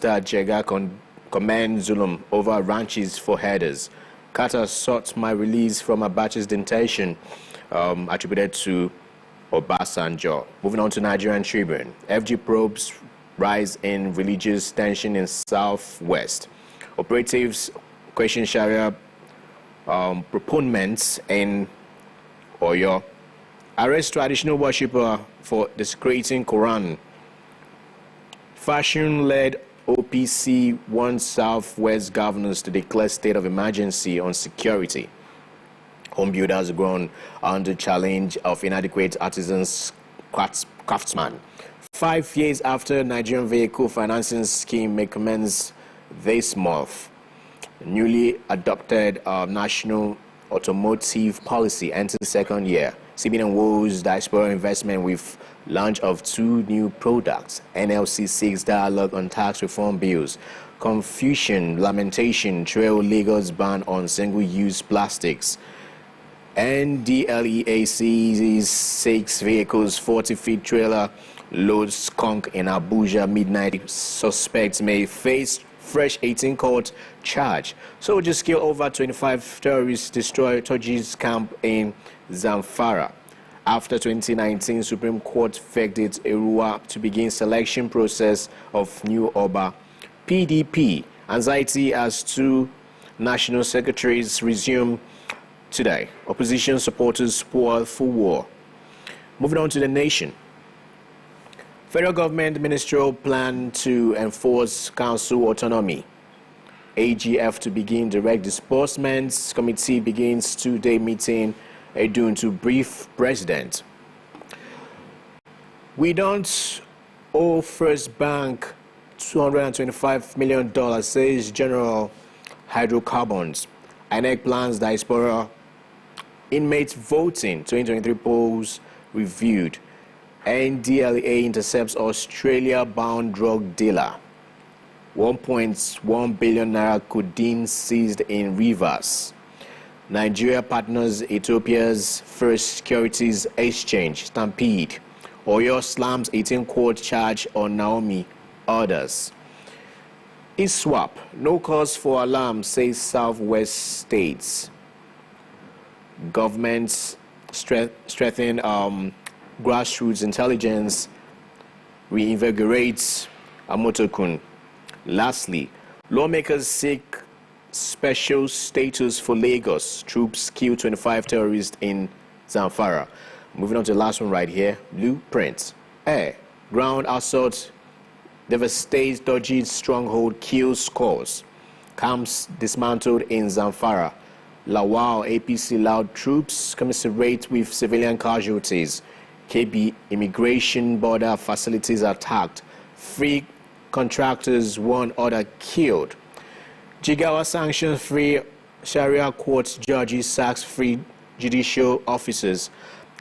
Minister Jega commends Zulum over ranches for herders. Carter sought my release from Abacha's detention, attributed to Obasanjo. Moving on to Nigerian Tribune. FG probes rise in religious tension in Southwest. Operatives question Sharia proponents in Oyo. Arrest traditional worshipper for desecrating Quran. Fashion-led OPC wants Southwest governors to declare state of emergency on security. Home builders grown under challenge of inadequate artisans craftsmen. 5 years after Nigerian vehicle financing scheme may commence this month, newly adopted national automotive policy enters second year. CBN woes diaspora investment with launch of 2 new products. NLC seeks dialogue on tax reform bills. Confusion, lamentation, trail Lagos ban on single-use plastics. NDLEA seizes 6 vehicles, 40-feet trailer loads skunk in Abuja midnight. Suspects may face fresh 18-court charge. Soldiers kill over 25 terrorists, destroy Toji's camp in Zamfara. After 2019, Supreme Court verdict Erua to begin selection process of new Oba. PDP, anxiety as 2 national secretaries resume today. Opposition supporters spoil for war. Moving on to The Nation. Federal government ministerial plan to enforce council autonomy. AGF to begin direct disbursements. Committee begins 2-day meeting. Edun to brief president. We don't owe First Bank $225 million, says General Hydrocarbons. INEC plans diaspora inmates voting. 2023 polls reviewed. NDLEA intercepts Australia-bound drug dealer. 1.1 billion naira codeine seized in Rivers. Nigeria partners Ethiopia's first securities exchange, Stampede. Oyo slams 18-court charge on Naomi orders. ISWAP, no cause for alarm, says Southwest states. Governments strengthen grassroots intelligence, reinvigorates Amotokun. Lastly, lawmakers seek special status for Lagos. Troops kill 25 terrorists in Zamfara. Moving on to the last one right here. Blueprint. Air. Ground assault devastates Doji's stronghold, kills scores. Camps dismantled in Zamfara. Lawal, APC loud troops commiserate with civilian casualties. KB immigration border facilities attacked. Free contractors, 1 other killed. Jigawa sanctions free Sharia court judges, sacks free judicial officers.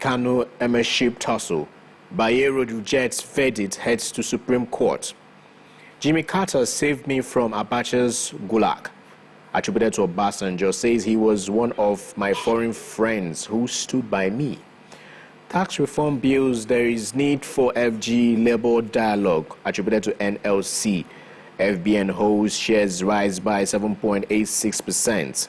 Kano emirship tussle. Bayero rejects verdict, heads to Supreme Court. Jimmy Carter saved me from Abacha's gulag. Attributed to Obasanjo, says he was one of my foreign friends who stood by me. Tax reform bills, there is need for FG labor dialogue. Attributed to NLC. FBN holds shares rise by 7.86%.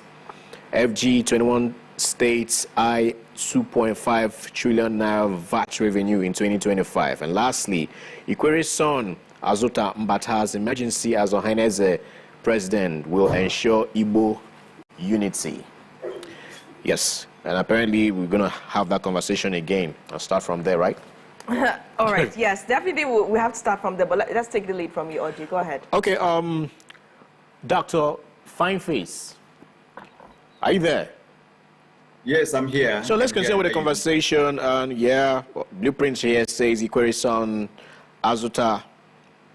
FG 21 states eye 2.5 trillion naira VAT revenue in 2025. And lastly, Ikwere's son Azota Mbata's emergency as Ohaneze president will ensure Igbo unity. Yes, and apparently we're going to have that conversation again. I'll start from there, right? All right, yes, definitely we have to start from there, but let's take the lead from you, Audrey. Go ahead. Okay, Dr. Fineface, are you there? Yes, I'm here. So let's continue with the conversation. And Blueprint here says Ikwere's son Azota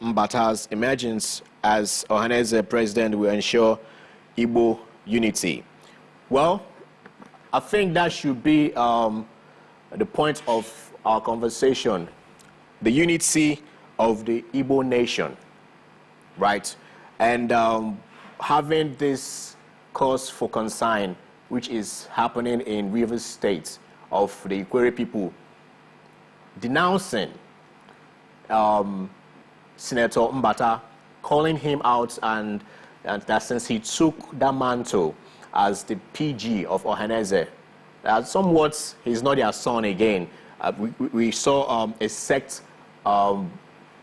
Mbata's emergence as Ohaneze president will ensure Igbo unity. Well, I think that should be the point of our conversation, the unity of the Igbo nation, right? And having this cause for concern, which is happening in Rivers State, of the Ikwere people denouncing Senator Mbata calling him out and that since he took that mantle as the PG of Ohaneze, somewhat he's not their son again. We saw a sect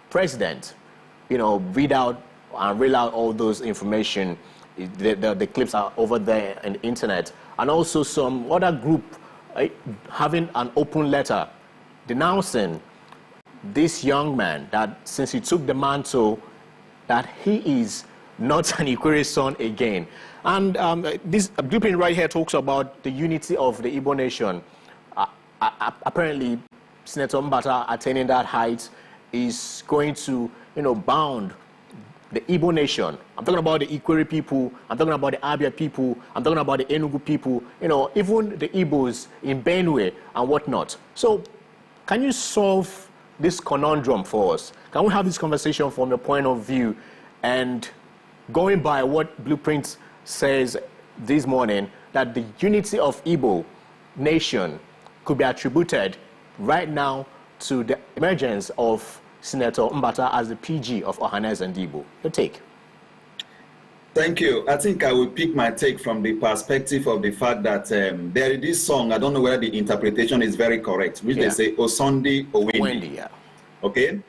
president, read out and reel out all those information. The clips are over there on the internet. And also some other group having an open letter denouncing this young man that since he took the mantle, that he is not an Ikwere son again. And this blueprint right here talks about the unity of the Igbo nation. Apparently, Senator Mbata attaining that height is going to, bound the Igbo nation. I'm talking about the Ikwere people, I'm talking about the Abia people, I'm talking about the Enugu people, even the Igbos in Benue and whatnot. So, can you solve this conundrum for us? Can we have this conversation from your point of view? And going by what Blueprint says this morning, that the unity of Igbo nation could be attributed right now to the emergence of Senator Mbata as the PG of Ohaneze and Igbo. Your take? Thank you. I think I will pick my take from the perspective of the fact that there is this song, I don't know whether the interpretation is very correct, which they say, Osondi Owendi. Yeah. Okay?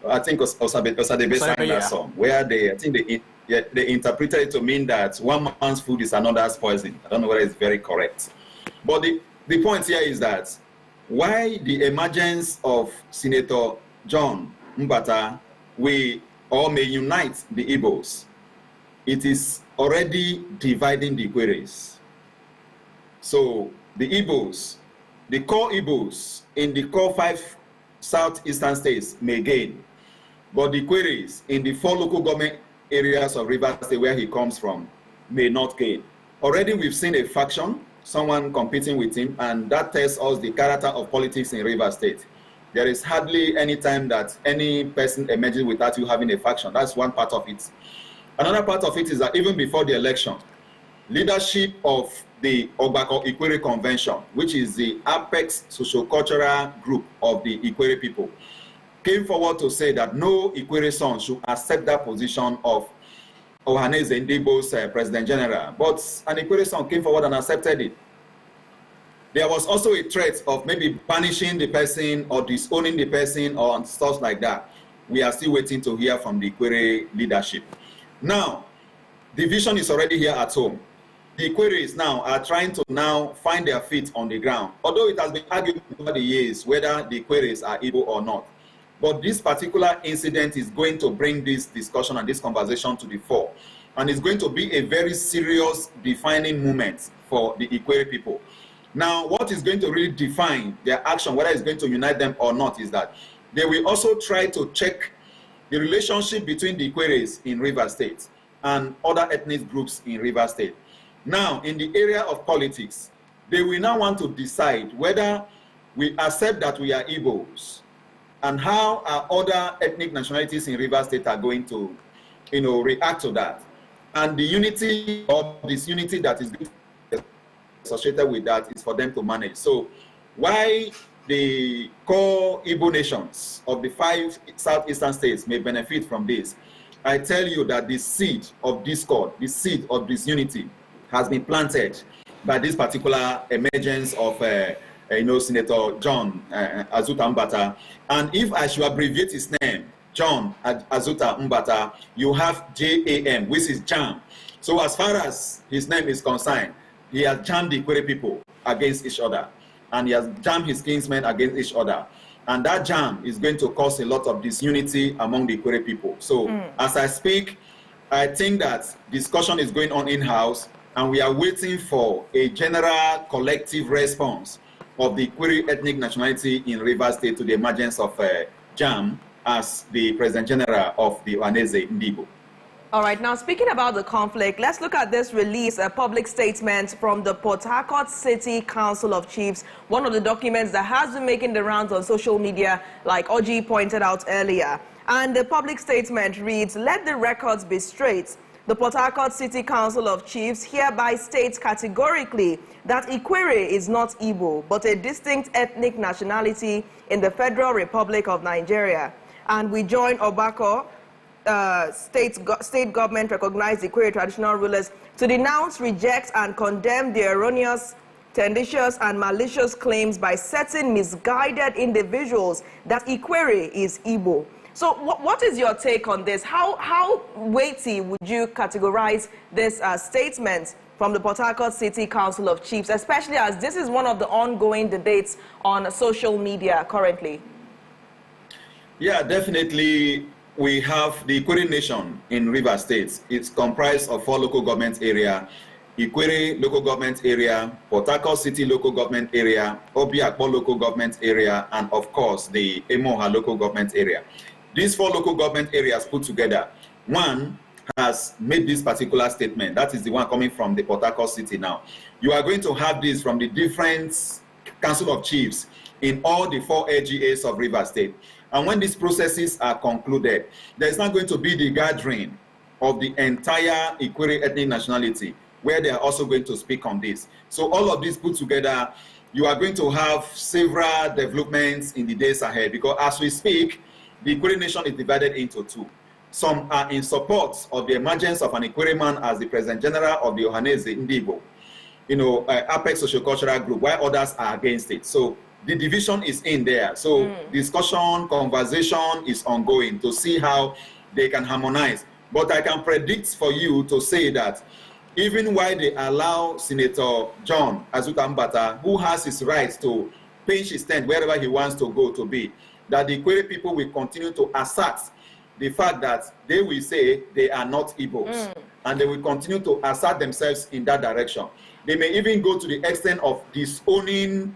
I think Osadebe sang that song, where they interpreted it to mean that one man's food is another's poison. I don't know whether it's very correct. But the point here is that why the emergence of Senator John Mbata may unite the Igbos, it is already dividing the Ikweres. So the Igbos, the core Igbos in the core 5 southeastern states may gain, but the Ikweres in the 4 local government areas of Rivers State where he comes from may not gain. Already we've seen a faction, someone competing with him, and that tells us the character of politics in Rivers State. There is hardly any time that any person emerges without you having a faction. That's one part of it. Another part of it is that even before the election, leadership of the Ogbako Ikwere Convention, which is the apex socio-cultural group of the Ikwere people, came forward to say that no Ikwere son should accept that position of Ohaneze Ndigbo's President General. But an Ikwere son came forward and accepted it. There was also a threat of maybe banishing the person or disowning the person or stuff like that. We are still waiting to hear from the Ikwere leadership. Now, the vision is already here at home. The Ikweres now are trying to now find their feet on the ground. Although it has been argued over the years whether the Ikweres are Igbo or not. But this particular incident is going to bring this discussion and this conversation to the fore. And it's going to be a very serious defining moment for the Ikwere people. Now, what is going to really define their action, whether it's going to unite them or not, is that they will also try to check the relationship between the Ikweres in Rivers State and other ethnic groups in Rivers State. Now, in the area of politics, they will now want to decide whether we accept that we are Igbos and how our other ethnic nationalities in Rivers State are going to, react to that. And the unity or disunity that is associated with that is for them to manage. So why the core Igbo nations of the 5 southeastern states may benefit from this, I tell you that the seed of discord, the seed of disunity has been planted by this particular emergence of Senator John Azuta Mbata. And if I should abbreviate his name, John Azuta Mbata, you have JAM, which is JAM. So as far as his name is concerned, he has jammed the Ikwere people against each other. And he has jammed his kinsmen against each other. And that jam is going to cause a lot of disunity among the Ikwere people. So as I speak, I think that discussion is going on in-house, and we are waiting for a general collective response of the Ikwere ethnic nationality in Rivers State to the emergence of JAM as the President General of the Ohaneze Ndigbo. All right, now speaking about the conflict, let's look at this release, a public statement from the Port Harcourt City Council of Chiefs, one of the documents that has been making the rounds on social media, like Oji pointed out earlier. And the public statement reads, "Let the records be straight. The Port Harcourt City Council of Chiefs hereby states categorically that Ikwere is not Igbo, but a distinct ethnic nationality in the Federal Republic of Nigeria. And we join Ogbako state government recognized the Ikwere traditional rulers to denounce, reject, and condemn the erroneous, tendentious, and malicious claims by certain misguided individuals that Ikwere is Igbo. So what is your take on this? How weighty would you categorize this statement from the Port Harcourt City Council of Chiefs, especially as this is one of the ongoing debates on social media currently? Yeah, definitely. We have the Ikwere Nation in Rivers State. It's comprised of 4 local government areas: Ikwere local government area, Port Harcourt City local government area, Obiakpo local government area, and of course the Emoha local government area. These 4 local government areas put together, one has made this particular statement. That is the one coming from the Port Harcourt City now. You are going to have this from the different Council of Chiefs in all the 4 LGAs of Rivers State. And when these processes are concluded, there is not going to be the gathering of the entire Ikwere ethnic nationality, where they are also going to speak on this. So all of this put together, you are going to have several developments in the days ahead, because as we speak, the Ikwere Nation is divided into 2. Some are in support of the emergence of an Ikwere man as the President General of the Ohaneze Igboke, Apex Sociocultural Group, while others are against it. So the division is in there. So discussion, conversation is ongoing to see how they can harmonize. But I can predict for you to say that even while they allow Senator John Azuka Mbata, who has his rights to pitch his tent wherever he wants to go to be, that the Ikwere people will continue to assert the fact that they will say they are not Igbos, and they will continue to assert themselves in that direction. They may even go to the extent of disowning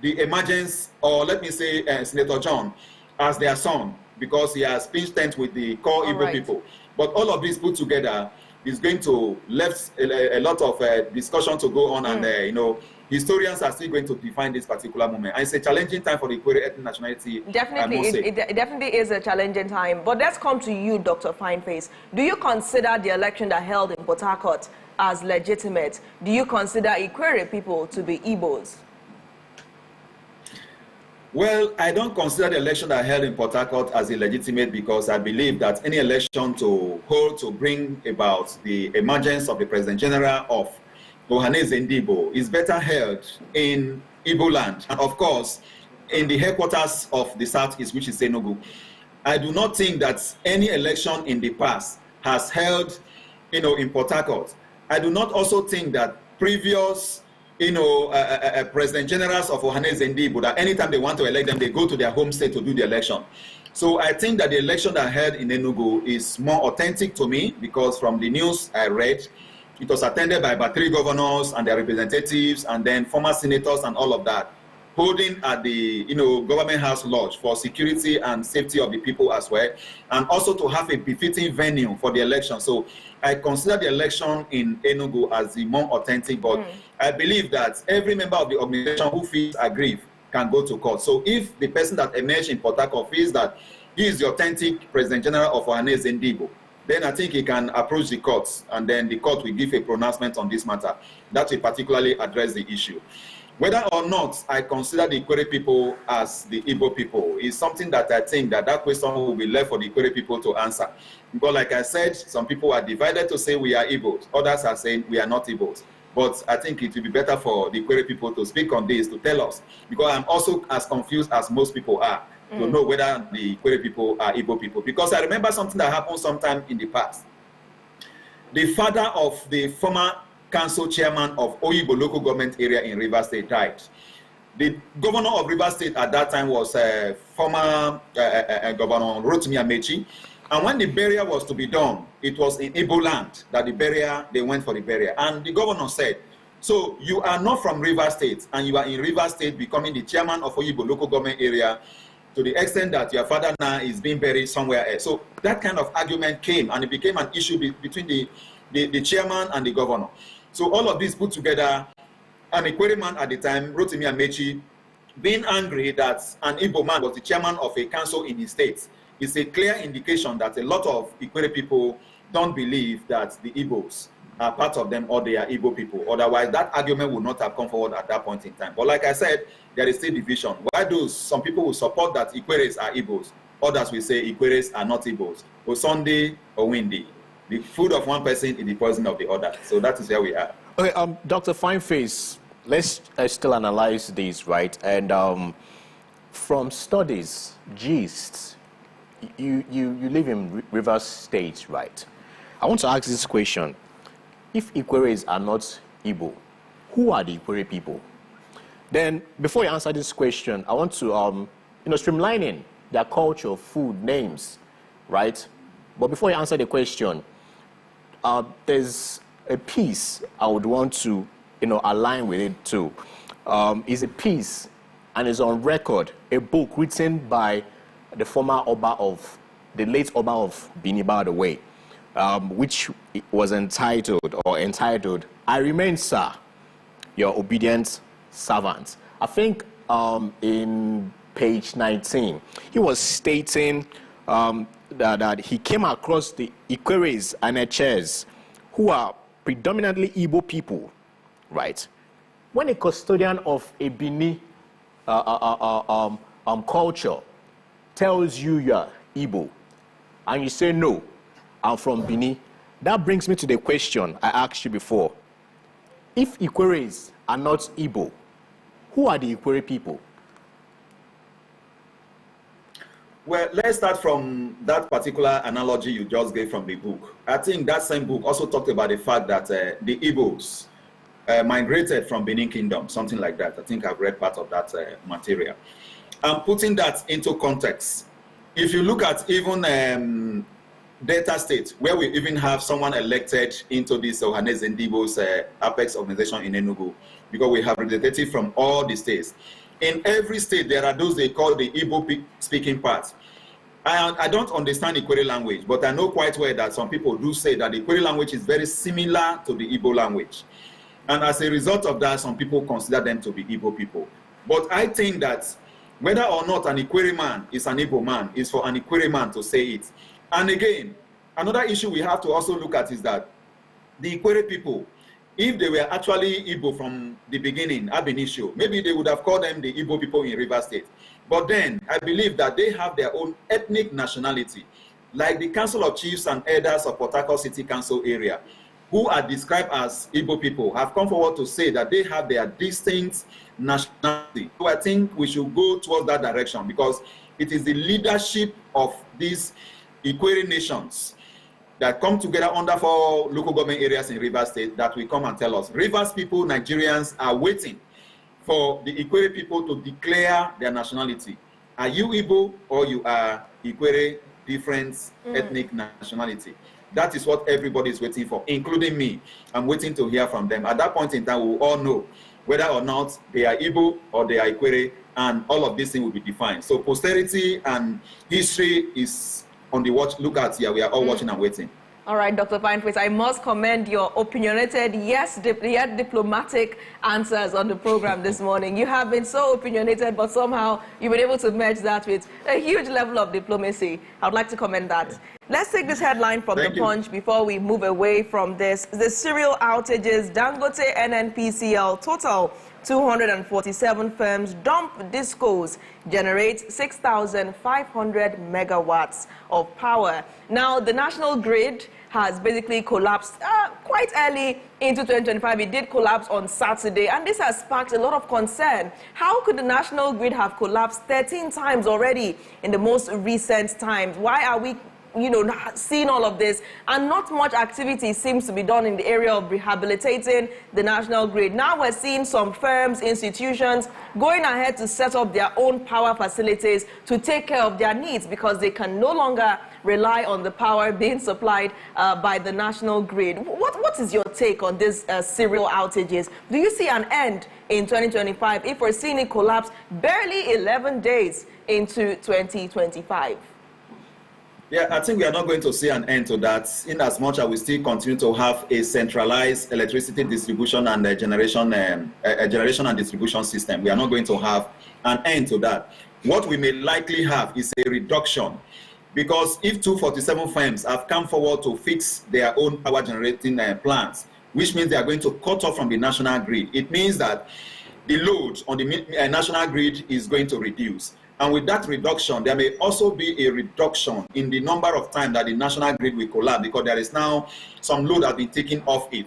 the emergence, or let me say Senator John, as their son, because he has pitched tent with the core Igbo people. But all of this put together is going to left a lot of discussion to go on, and historians are still going to define this particular moment. And it's a challenging time for the Ikwere ethnic nationality. Definitely, it definitely is a challenging time. But let's come to you, Dr. Fineface. Do you consider the election that held in Port Harcourt as legitimate? Do you consider Ikwere people to be Igbos? Well, I don't consider the election that held in Port Harcourt as illegitimate, because I believe that any election to hold to bring about the emergence of the President General of Ohaneze Igboke is better held in Igbo land, and of course in the headquarters of the Southeast, which is Enugu. I do not think that any election in the past has held in Port Harcourt. I do not also think that previous President Generals of Ohaneze Igboke, that anytime they want to elect them, they go to their home state to do the election. So I think that the election that held in Enugu is more authentic to me, because from the news I read, it was attended by about 3 governors and their representatives, and then former senators and all of that, holding at the government house lodge for security and safety of the people as well, and also to have a befitting venue for the election. So I consider the election in Enugu as the more authentic, but I believe that every member of the organization who feels aggrieved can go to court. So if the person that emerged in Port Harcourt feels that he is the authentic President General of Ohaneze Igboke, then I think he can approach the courts, and then the court will give a pronouncement on this matter that will particularly address the issue. Whether or not I consider the Ikwere people as the Igbo people is something that I think that question will be left for the Ikwere people to answer. But like I said, some people are divided to say we are Igbos. Others are saying we are not Igbos. But I think it will be better for the Ikwere people to speak on this, to tell us, because I'm also as confused as most people are to know whether the Ikwere people are Igbo people. Because I remember something that happened sometime in the past. The father of the former council chairman of Oyibo local government area in Rivers State died. The governor of Rivers State at that time was former Governor Rotimi Amechi. And when the burial was to be done, it was in Igbo land that they went for the burial. And the governor said, so you are not from Rivers State, and you are in Rivers State becoming the chairman of Oyibo local government area, to the extent that your father now is being buried somewhere else. So that kind of argument came, and it became an issue between the chairman and the governor. So all of this put together, an Ikwere man at the time, Rotimi Amechi, being angry that an Igbo man was the chairman of a council in his state, is a clear indication that a lot of Ikwere people don't believe that the Igbos are part of them, or they are Igbo people. Otherwise, that argument would not have come forward at that point in time. But like I said, there is still division. Why do some people will support that Ikweres are Igbos? others will say Ikweres are not Igbos. Osunde Owindi. The food of one person is the poison of the other. So that is where we are. Okay, Dr. Fineface, let's still analyze this, right? And from studies, gists, you live in Rivers State, right? I want to ask this question. If Ikweres are not Igbo, who are the Ikwere people? Then, before you answer this question, I want to, streamlining their culture, food, names, right? But before you answer the question, there's a piece I would want to, align with it too. It's a piece, and it's on record, a book written by the former Oba of, the late Oba of Bini, by the way, which was entitled, I Remain, Sir, Your Obedient Servant. I think in page 19, he was stating that he came across the Ikweres and Eches, who are predominantly Igbo people, right? When a custodian of a Bini culture tells you you're Igbo, and you say, no, I'm from Bini, that brings me to the question I asked you before. If Ikweres are not Igbo, who are the Ikwere people? Well, let's start from that particular analogy you just gave from the book. I think that same book also talked about the fact that the Igbos migrated from Benin Kingdom, something like that. I think I've read part of that material. Putting that into context, if you look at even Delta State, where we even have someone elected into this Ohanes Ndibo's Apex organization in Enugu, because we have representatives from all the states. In every state, there are those they call the Igbo speaking parts. I don't understand Ikwere language, but I know quite well that some people do say that the Ikwere language is very similar to the Igbo language. And as a result of that, some people consider them to be Igbo people. But I think that whether or not an Ikwere man is an Igbo man, is for an Ikwere man to say it. And again, another issue we have to also look at is that the Ikwere people, if they were actually Igbo from the beginning, ab initio, maybe they would have called them the Igbo people in Rivers State. But then, I believe that they have their own ethnic nationality, like the Council of Chiefs and Elders of Port Harcourt City Council area, who are described as Igbo people, have come forward to say that they have their distinct nationality. So I think we should go towards that direction, because it is the leadership of these Ikwere nations that come together under 4 local government areas in Rivers State that will come and tell us. Rivers people, Nigerians, are waiting for the Ikwere people to declare their nationality. Are you Igbo or you are Ikwere, different ethnic nationality? That is what everybody is waiting for, including me. I'm waiting to hear from them. At that point in time, we will all know whether or not they are Igbo or they are Ikwere, and all of these things will be defined. So posterity and history is on the watch, look at here. We are all watching and waiting. All right, Dr. Fineface, I must commend your opinionated, yet diplomatic answers on the program this morning. You have been so opinionated, but somehow you've been able to merge that with a huge level of diplomacy. I would like to commend that. Let's take this headline from The Punch before we move away from this. The serial outages, Dangote NNPCL, total 247 firms dump discos, generate 6,500 megawatts of power. Now, the national grid has basically collapsed quite early into 2025. It did collapse on Saturday, and this has sparked a lot of concern. How could the national grid have collapsed 13 times already in the most recent times? Why are we seeing all of this, and not much activity seems to be done in the area of rehabilitating the national grid? Now we're seeing some firms, institutions going ahead to set up their own power facilities to take care of their needs, because they can no longer rely on the power being supplied by the national grid. What is your take on these serial outages? Do you see an end in 2025 if we're seeing it collapse barely 11 days into 2025? Yeah, I think we are not going to see an end to that, in as much as we still continue to have a centralized electricity distribution and generation and distribution system. We are not going to have an end to that. What we may likely have is a reduction, because if 247 firms have come forward to fix their own power generating plants, which means they are going to cut off from the national grid, it means that the load on the national grid is going to reduce. And with that reduction, there may also be a reduction in the number of times that the national grid will collapse, because there is now some load that has been taken off it.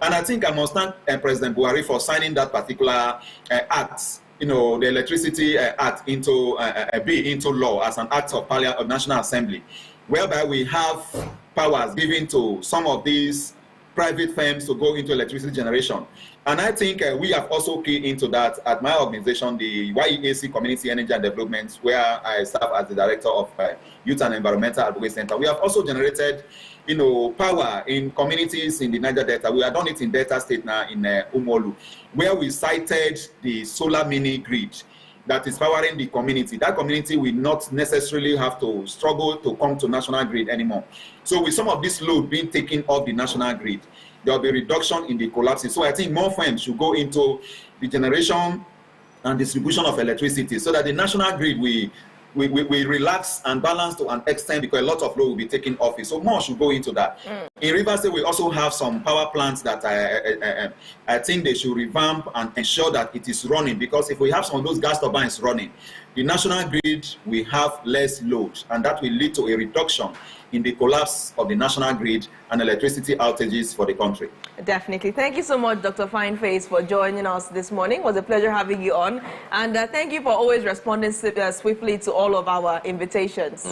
And I think I must thank President Buhari for signing that particular act, the Electricity Act into law as an act of Parliament of National Assembly, whereby we have powers given to some of these private firms to go into electricity generation. And I think we have also keyed into that at my organization, the YEAC Community Energy and Development, where I serve as the director of Youth and Environmental Advocacy Center. We have also generated, power in communities in the Niger Delta. We have done it in Delta State now in Umolu, where we sited the solar mini grid that is powering the community. That community will not necessarily have to struggle to come to national grid anymore. So with some of this load being taken off the national grid, there will be reduction in the collapses. So I think more firms should go into the generation and distribution of electricity, so that the national grid we relax and balance to an extent, because a lot of load will be taken off it. So more should go into that. In Rivers State, we also have some power plants that I think they should revamp and ensure that it is running, because if we have some of those gas turbines running, the national grid will have less load, and that will lead to a reduction in the collapse of the national grid and electricity outages for the country. Definitely. Thank you so much, Dr. Fineface, for joining us this morning. It was a pleasure having you on. And thank you for always responding swiftly to all of our invitations.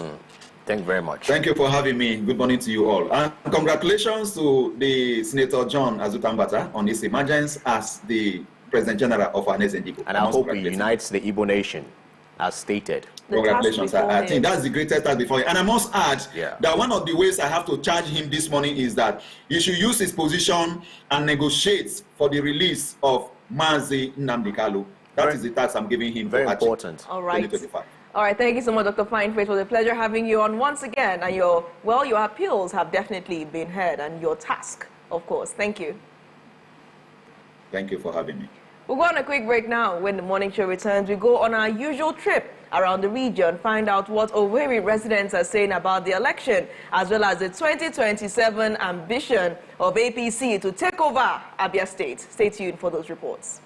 Thank you very much. Thank you for having me. Good morning to you all. And congratulations to the Senator John Azutambata on his emergence as the President General of Ambrose Igboke. And I hope he unites the Igbo nation, as stated. Congratulations. I think that's the greatest task before him. And I must add that one of the ways I have to charge him this morning is that he should use his position and negotiate for the release of Mazi Nnamdi Kalu. That is the task I'm giving him. Very important. All right. 2025. All right, thank you so much, Dr. Fineface. It was a pleasure having you on once again. And your appeals have definitely been heard, and your task, of course. Thank you. Thank you for having me. We'll go on a quick break now. When the morning show returns, we go on our usual trip around the region, find out what Owerri residents are saying about the election, as well as the 2027 ambition of APC to take over Afia State. Stay tuned for those reports.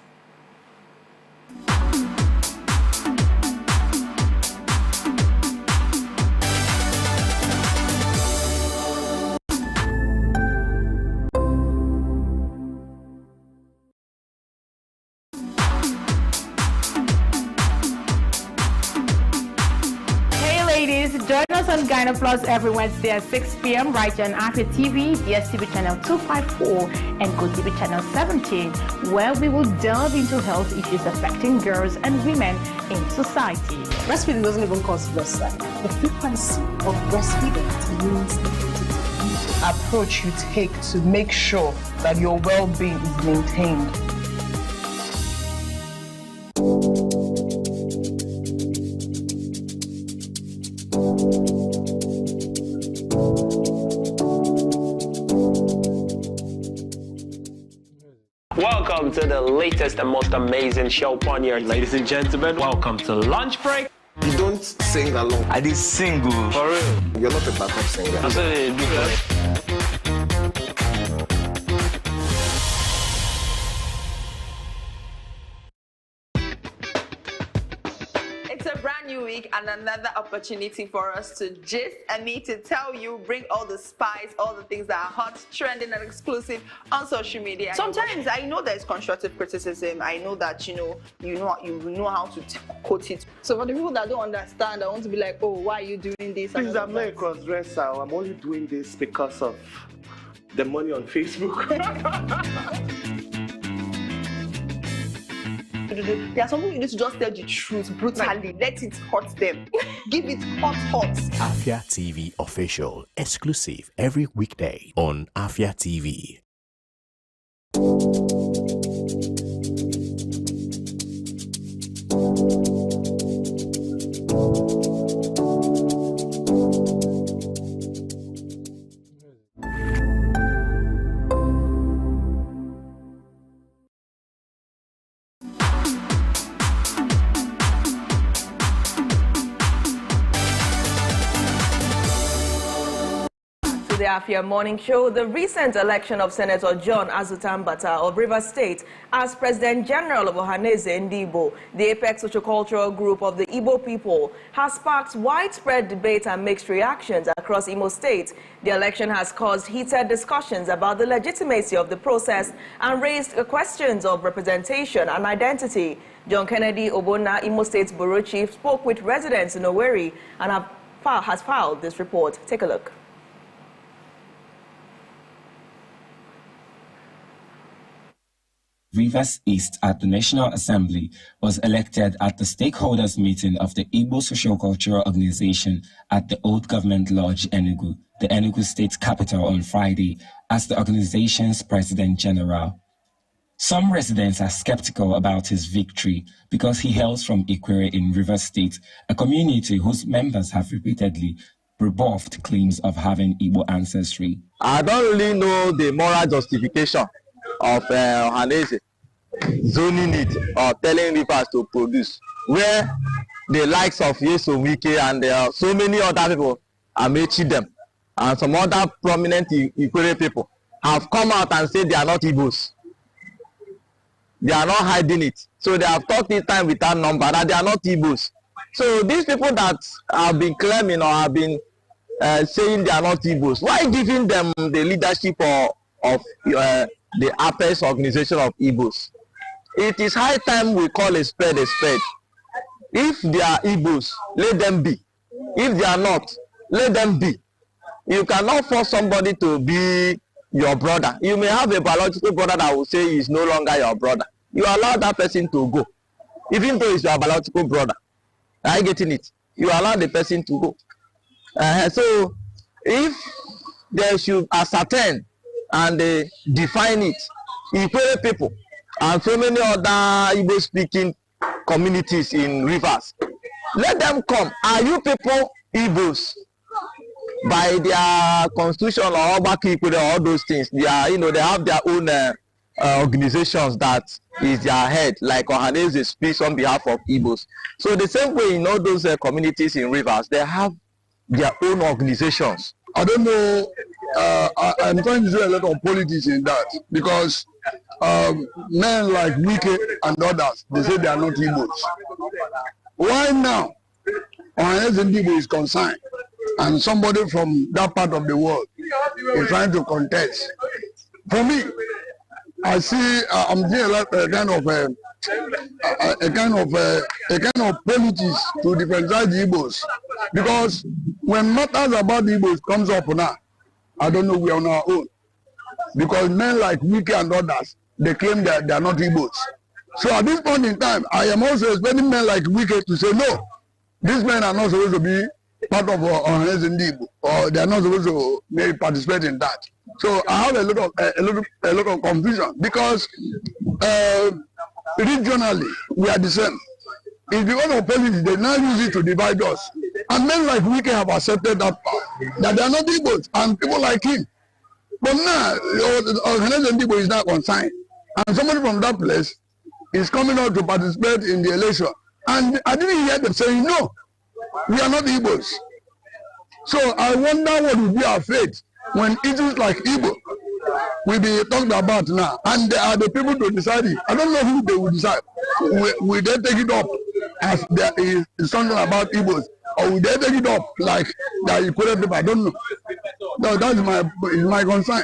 Join us on Gyno Plus every Wednesday at 6 p.m. right here on Afia TV, DSTV channel 254 and GoTV channel 17, where we will delve into health issues affecting girls and women in society. Breastfeeding doesn't even cause breastfeeding. The frequency of breastfeeding means the approach you take to make sure that your well-being is maintained. Welcome to the latest and most amazing show on your ladies and gentlemen. Welcome to Lunch Break. You don't sing along. I did single. For real. You're not a backup singer. That's what they do. It's a brand new week and another opportunity for us to gist and me to tell you, bring all the spice, all the things that are hot, trending and exclusive on social media. Sometimes I know there's constructive criticism. I know that you know how to quote it. So for the people that don't understand, I want to be like, oh, why are you doing this? Please, I'm not a cross-dresser. I'm only doing this because of the money on Facebook. There are some people you need to just tell the truth brutally. Let it hurt them. Give it hot. Afia TV official, exclusive every weekday on Afia TV. The Afia Morning Show. The recent election of Senator John Azutambata of Rivers State as President General of Ohaneze Ndigbo, the apex sociocultural group of the Igbo people, has sparked widespread debate and mixed reactions across Imo State. The election has caused heated discussions about the legitimacy of the process and raised questions of representation and identity. John Kennedy Obona, Imo State's Bureau Chief, spoke with residents in Owerri and has filed this report. Take a look. Rivers East at the National Assembly was elected at the stakeholders meeting of the Igbo Sociocultural Organization at the Old Government Lodge, Enugu, the Enugu State capital, on Friday as the organization's President General. Some residents are skeptical about his victory because he hails from Ikwere in Rivers State, a community whose members have repeatedly rebuffed claims of having Igbo ancestry. I don't really know the moral justification of Ohaneze zoning it or telling Rivers to produce, where the likes of Yesowike and so many other people are making them, and some other prominent Ikwere people have come out and said they are not Igbos. They are not hiding it. So they have talked this time without number that they are not Igbos. So these people that have been claiming or have been saying they are not Igbos, why giving them the leadership of the apex organization of Igbos? It is high time we call a spade a spade. If they are Igbos, let them be. If they are not, let them be. You cannot force somebody to be your brother. You may have a biological brother that will say he is no longer your brother. You allow that person to go, even though it's your biological brother. Are you getting it? You allow the person to go. So if they should ascertain and define it, Ikwere people and so many other Igbo-speaking communities in Rivers, let them come. Are you people Igbos? By their constitution or all those things, they are, they have their own organizations that is their head, like Ohaneze speaks on behalf of Igbos. So the same way in all those communities in Rivers, they have their own organizations. I don't know. I'm trying to do a lot of politics in that because men like Wike and others, they say they are not Igbos. Why now, Ohaneze Ndigbo is concerned, and somebody from that part of the world is trying to contest? For me, I see I'm doing a kind of politics to differentiate the Igbos, because when matters about the Igbos comes up now, I don't know, we are on our own, because men like Wike and others, they claim that they are not Igbos. So at this point in time, I am also expecting men like Wike to say no, these men are not supposed to be part of Ohaneze Ndigbo, or they are not supposed to maybe participate in that. So I have a lot of confusion, because regionally we are the same. It's because of politics they now use it to divide us. And men like Wike have accepted that they are not Igbos, and people like him. But now Ohaneze Ndigbo is not consigned, and somebody from that place is coming out to participate in the election, and I didn't hear them saying no, we are not Igbos. So I wonder what will be our fate when issues like Igbo will be talked about now, and they are the people to decide it. I don't know who they will decide. Will they take it up as there is something about Igbos, or will they take it up like the Ikwere people? I don't know. No, that's my concern.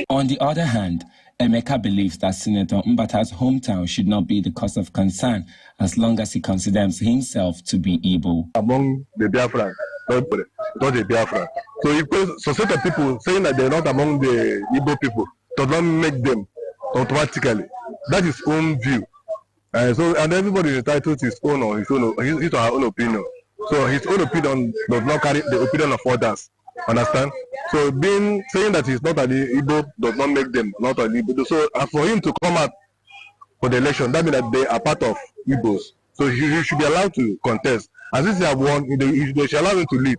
On the other hand, Emeka believes that Senator Mbata's hometown should not be the cause of concern as long as he considers himself to be Igbo. Among the Biafran, not the Biafran. So if some people saying that they're not among the Igbo people does not make them automatically. That is his own view. And everybody is entitled to his own or his her own opinion. So his own opinion does not carry the opinion of others. Understand? So saying that he's not an Igbo does not make them not an Igbo. So for him to come out for the election, that means that they are part of Igbos. So he should be allowed to contest. And since they have won, they should allow him to lead.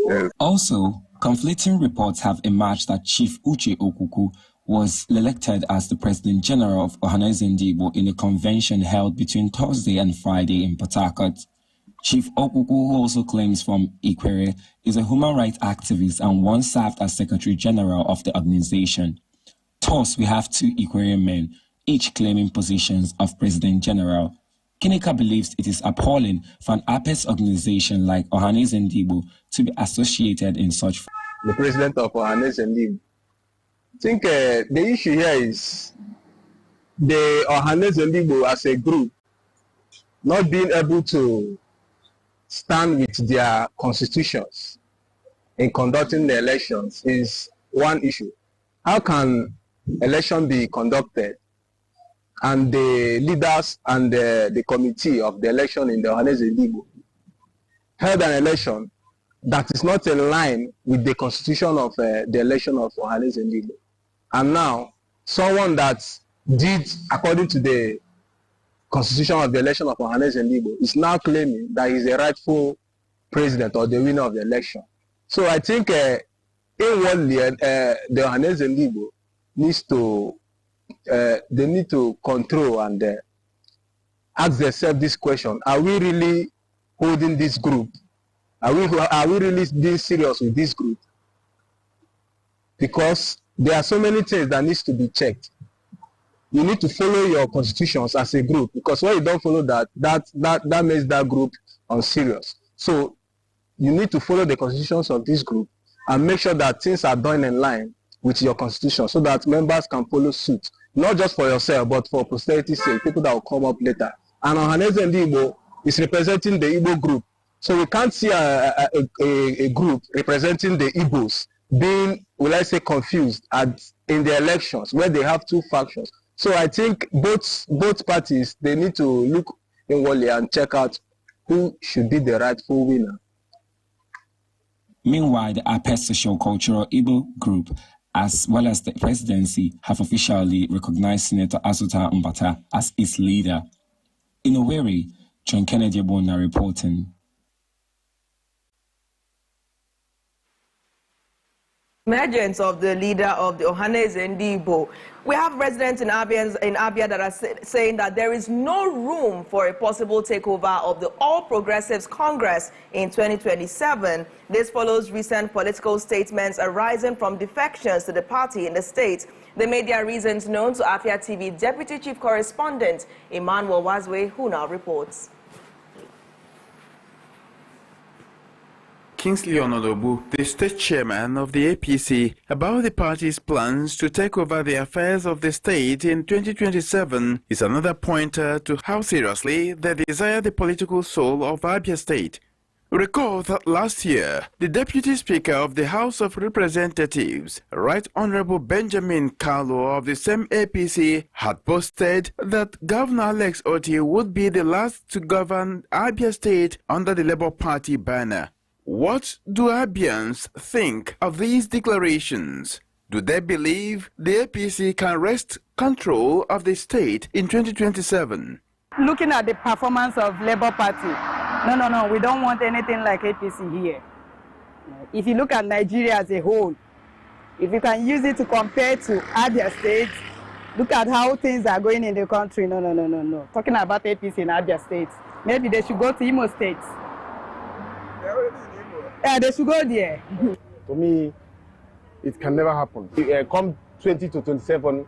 Yes. Also, conflicting reports have emerged that Chief Uche Okuku was elected as the President General of Ohaneze Ndigbo in a convention held between Thursday and Friday in Port Harcourt. Chief Okuku, who also claims from Ikwere, is a human rights activist and once served as Secretary General of the organization. Thus, we have two Ikwere men, each claiming positions of President General. Kinika believes it is appalling for an APES organization like Ohaneze Ndigbo to be associated in such. The president of Ohaneze Ndigbo. I think the issue here is the Ohaneze Ndigbo as a group not being able to stand with their constitutions in conducting the elections is one issue. How can election be conducted and the leaders and the committee of the election in the Ohaneze Ndigbo held an election that is not in line with the constitution of the election of Ohaneze Ndigbo? And now, someone that did according to the constitution of the election of Ohaneze Ndigbo is now claiming that he's the rightful president or the winner of the election. So I think inwardly the Ohaneze Ndigbo needs to they need to control and ask themselves this question: are we really holding this group? Are we really being serious with this group? Because there are so many things that needs to be checked. You need to follow your constitutions as a group, because when you don't follow that makes that group unserious. So you need to follow the constitutions of this group and make sure that things are done in line with your constitution so that members can follow suit, not just for yourself, but for posterity's sake, people that will come up later. And Ohaneze Ndigbo is representing the Igbo group. So we can't see a group representing the Igbos being, will I say, confused in the elections where they have two factions. So I think both parties, they need to look inwardly and check out who should be the rightful winner. Meanwhile, the APES Socio-Cultural Igbo Group, as well as the presidency, have officially recognized Senator Azuta Mbata as its leader. In Owerri, John Kennedy Bona reporting. Emergence of the leader of the Ohaneze Ndigbo. We have residents in Afia that are saying that there is no room for a possible takeover of the All Progressives Congress in 2027. This follows recent political statements arising from defections to the party in the state. They made their reasons known to Afia TV Deputy Chief Correspondent Emmanuel Wazwe, who now reports. Kingsley Onodobu, the state chairman of the APC, about the party's plans to take over the affairs of the state in 2027 is another pointer to how seriously they desire the political soul of Abia State. Recall that last year, the Deputy Speaker of the House of Representatives, Right Honorable Benjamin Kalu of the same APC, had posted that Governor Alex Otti would be the last to govern Abia State under the Labour Party banner. What do Abians think of these declarations? Do they believe the APC can wrest control of the state in 2027? Looking at the performance of Labour Party, no, we don't want anything like APC here. If you look at Nigeria as a whole, if you can use it to compare to Abia State, look at how things are going in the country. No. Talking about APC in Abia State, maybe they should go to Imo State. Yeah, they should go there. To me, it can never happen. Come 20 to 27,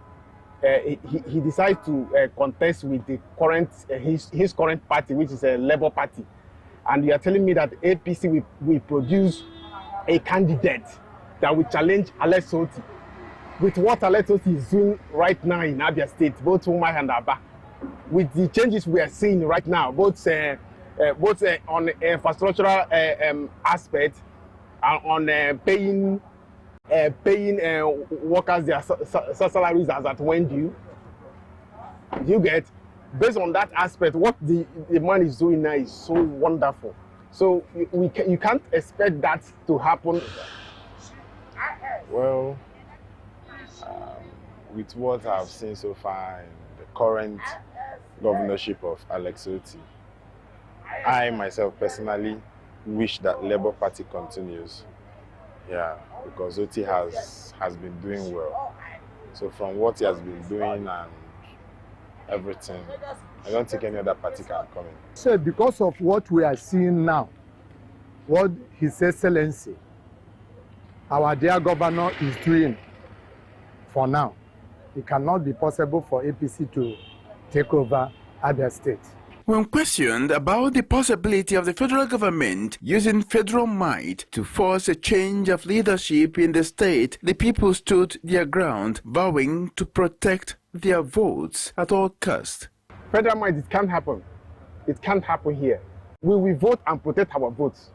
he decides to contest with the current his current party, which is a Labour Party, and you are telling me that APC will produce a candidate that will challenge Alex Otti with what Alex Otti is doing right now in Abia State, both Umai and Aba, with the changes we are seeing right now, both on infrastructural aspect and on paying workers their salaries as at when due. You get, based on that aspect, what the man is doing now is so wonderful. So you can't expect that to happen. Well, with what I've seen so far in the current governorship of Alex Otti, I myself personally wish that Labour Party continues. Yeah, because Otti has been doing well. So from what he has been doing and everything. I don't think any other party can come in. So because of what we are seeing now, what His Excellency, our dear governor, is doing for now, it cannot be possible for APC to take over other states. When questioned about the possibility of the federal government using federal might to force a change of leadership in the state, the people stood their ground, vowing to protect their votes at all costs. Federal might, it can't happen. It can't happen here. We will vote and protect our votes.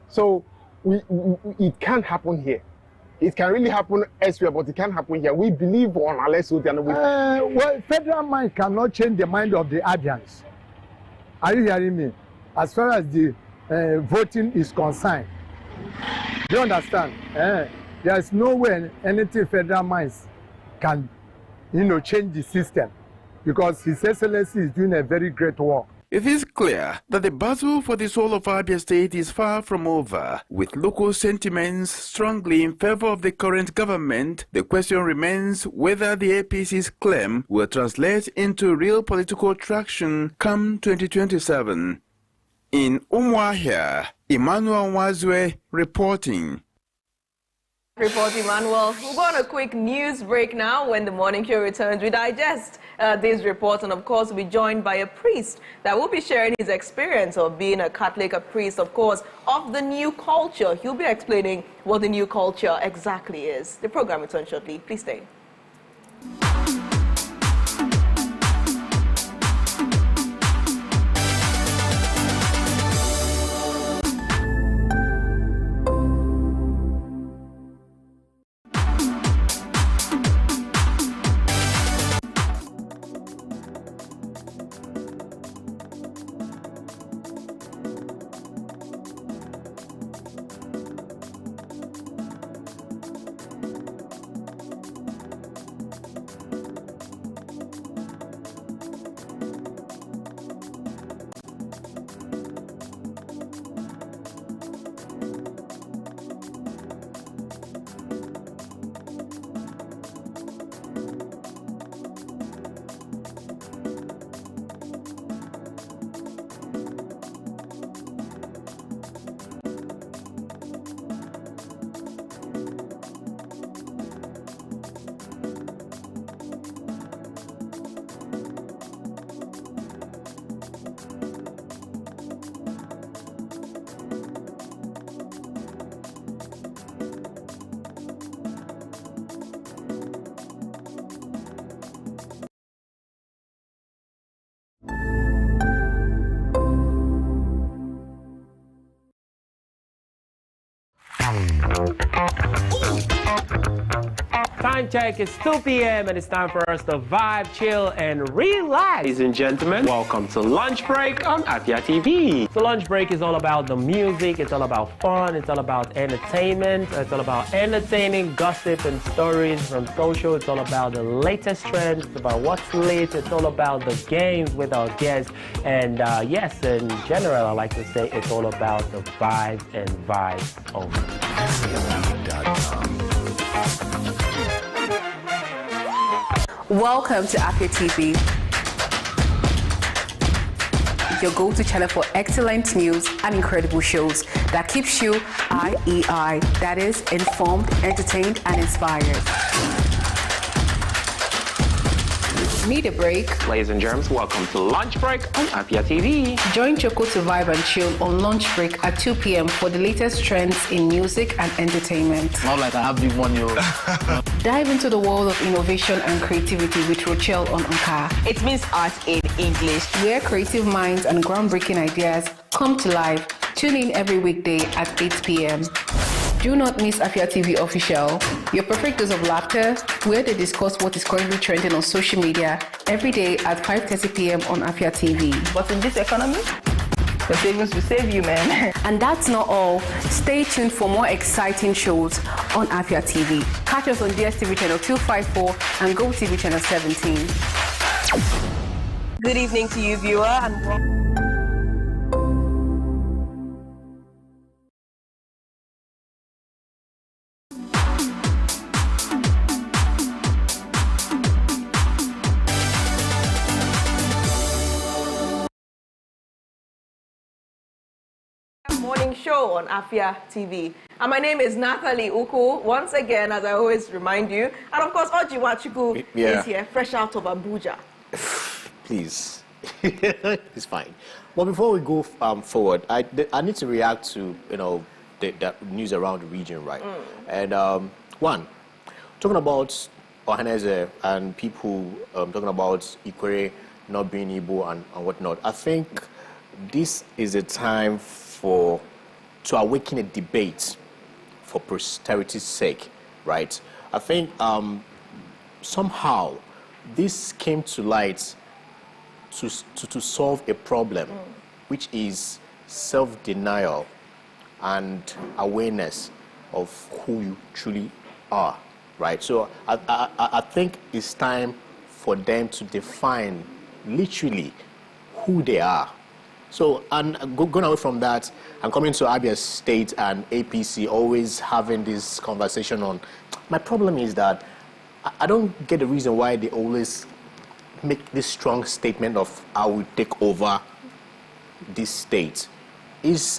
So it can't happen here. It can really happen elsewhere, but it can't happen here. We believe on Alex Otieno. Well, federal might cannot change the mind of the Adians. Are you hearing me? As far as the voting is concerned, do you understand? There is no way anything federal minds can, change the system, because His Excellency is doing a very great work. It is clear that the battle for the soul of Abia State is far from over. With local sentiments strongly in favor of the current government, the question remains whether the APC's claim will translate into real political traction come 2027. In Umuahia, Emmanuel Wazwe reporting. Emmanuel. We'll go on a quick news break now. When the morning show returns, we digest these reports, and of course, we'll be joined by a priest that will be sharing his experience of being a Catholic, a priest, of course, of the new culture. He'll be explaining what the new culture exactly is. The program returns shortly. Please stay. Time check, it's 2 p.m. and it's time for us to vibe, chill, and relax. Ladies and gentlemen, welcome to Lunch Break on Afia TV. So Lunch Break is all about the music, it's all about fun, it's all about entertainment, it's all about entertaining gossip and stories from social, it's all about the latest trends, it's about what's lit, it's all about the games with our guests, and yes, in general, I like to say it's all about the vibes and vibes only. Welcome to Afia TV, your go-to channel for excellent news and incredible shows that keeps you IEI, that is, informed, entertained, and inspired. Need a break? Ladies and germs, welcome to Lunch Break on Afia TV. Join Choco to vibe and chill on Lunch Break at 2 p.m. for the latest trends in music and entertainment. Not like I have big money. Dive into the world of innovation and creativity with Rochelle on Anka. It means art in English. Where creative minds and groundbreaking ideas come to life. Tune in every weekday at 8 p.m. Do not miss Afia TV Official, your perfect dose of laughter, where they discuss what is currently trending on social media every day at 5:30 p.m. on Afia TV. But in this economy, the savings will save you, man. And that's not all. Stay tuned for more exciting shows on Afia TV. Catch us on DSTV channel 254 and GoTV channel 17. Good evening to you, viewer, and show on Afia TV. And my name is Nathalie Uku, once again, as I always remind you. And of course, Oji Wachuku is here, fresh out of Abuja. Please. It's fine. Well, before we go forward, I need to react to, the news around the region, right? And one, talking about Ohaneze and people talking about Ikwere not being Igbo and whatnot, I think this is a time to awaken a debate for posterity's sake, right? I think somehow this came to light to solve a problem, which is self-denial and awareness of who you truly are, right? So I think it's time for them to define literally who they are. So, and going away from that, I'm coming to Abia State and APC always having this conversation on, my problem is that I don't get the reason why they always make this strong statement of I will take over this state. Is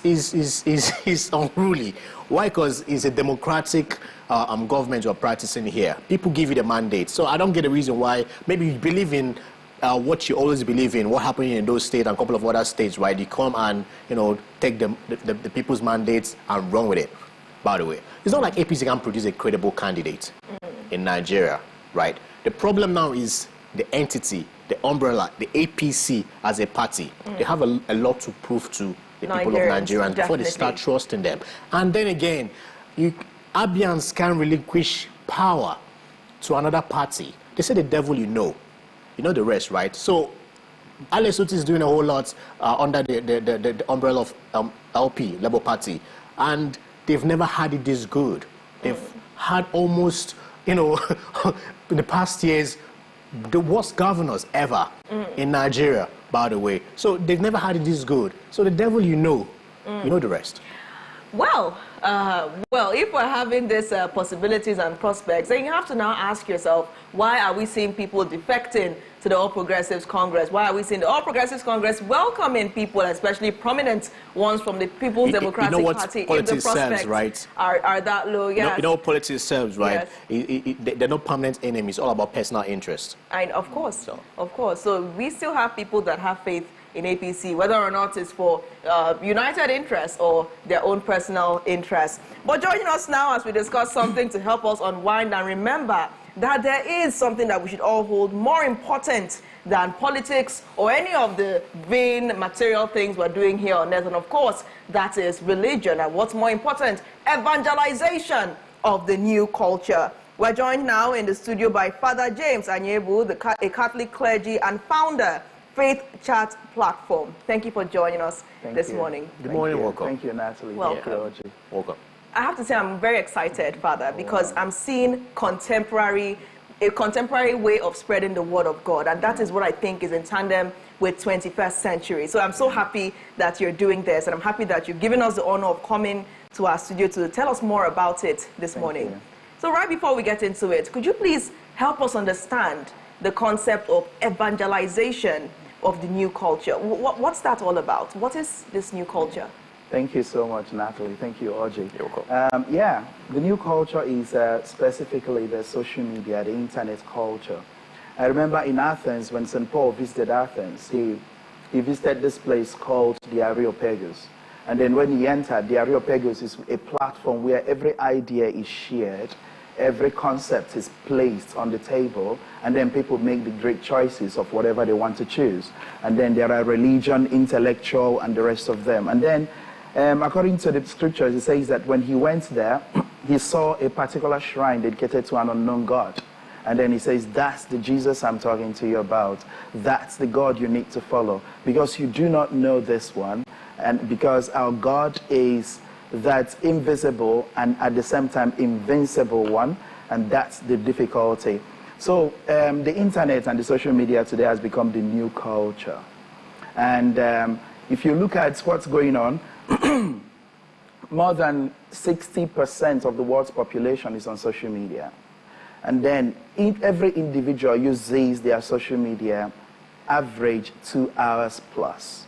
unruly. Why? Because it's a democratic government you're practicing here. People give you the mandate. So I don't get the reason why. Maybe you believe in what you always believe in, what happened in those states and a couple of other states, right? You come and, take the people's mandates and run with it, by the way. It's not like APC can produce a credible candidate in Nigeria, right? The problem now is the entity, the umbrella, the APC as a party. They have a lot to prove to the people of Nigeria before they start trusting them. And then again, Abians can relinquish power to another party. They say the devil you know the rest, right? So Alex Otti is doing a whole lot under the umbrella of LP, Labour Party, and they've never had it this good. They've had almost, in the past years, the worst governors ever in Nigeria, by the way. So they've never had it this good. So the devil you know the rest. Well, if we're having these possibilities and prospects, then you have to now ask yourself, why are we seeing people defecting to the All Progressives Congress? Why are we seeing the All Progressives Congress welcoming people, especially prominent ones from the People's Democratic Party, if the prospects right? are that low? Yes. You know what politics serves, right? Yes. They're not permanent enemies. It's all about personal interest. And of course. So we still have people that have faith in APC, whether or not it's for united interests or their own personal interests. But joining us now as we discuss something to help us unwind and remember that there is something that we should all hold more important than politics or any of the vain material things we're doing here on earth. And of course, that is religion. And what's more important, evangelization of the new culture. We're joined now in the studio by Father James Anyebu, a Catholic clergy and founder, Faith Chat Platform. Thank you for joining us this morning. Good morning, welcome. Thank you, Natalie. Welcome. Welcome. I have to say I'm very excited, Father, because I'm seeing a contemporary way of spreading the word of God, and that is what I think is in tandem with 21st century. So I'm so happy that you're doing this, and I'm happy that you've given us the honor of coming to our studio to tell us more about it this morning. So right before we get into it, could you please help us understand the concept of evangelization of the new culture? What's that all about? What is this new culture? Thank you so much, Natalie. Thank you, Oji. You're welcome. The new culture is specifically the social media, the internet culture. I remember in Athens, when St. Paul visited Athens, he visited this place called the Areopagus. And then when he entered, the Areopagus is a platform where every idea is shared, every concept is placed on the table, and then people make the great choices of whatever they want to choose. And then there are religion, intellectual, and the rest of them. And then, according to the scriptures, it says that when he went there, he saw a particular shrine dedicated to an unknown God. And then he says, that's the Jesus I'm talking to you about. That's the God you need to follow. Because you do not know this one, and because our God is that invisible and at the same time invincible one, and that's the difficulty. So the internet and the social media today has become the new culture. And if you look at what's going on, more than 60% of the world's population is on social media. And then every individual uses their social media average 2 hours plus.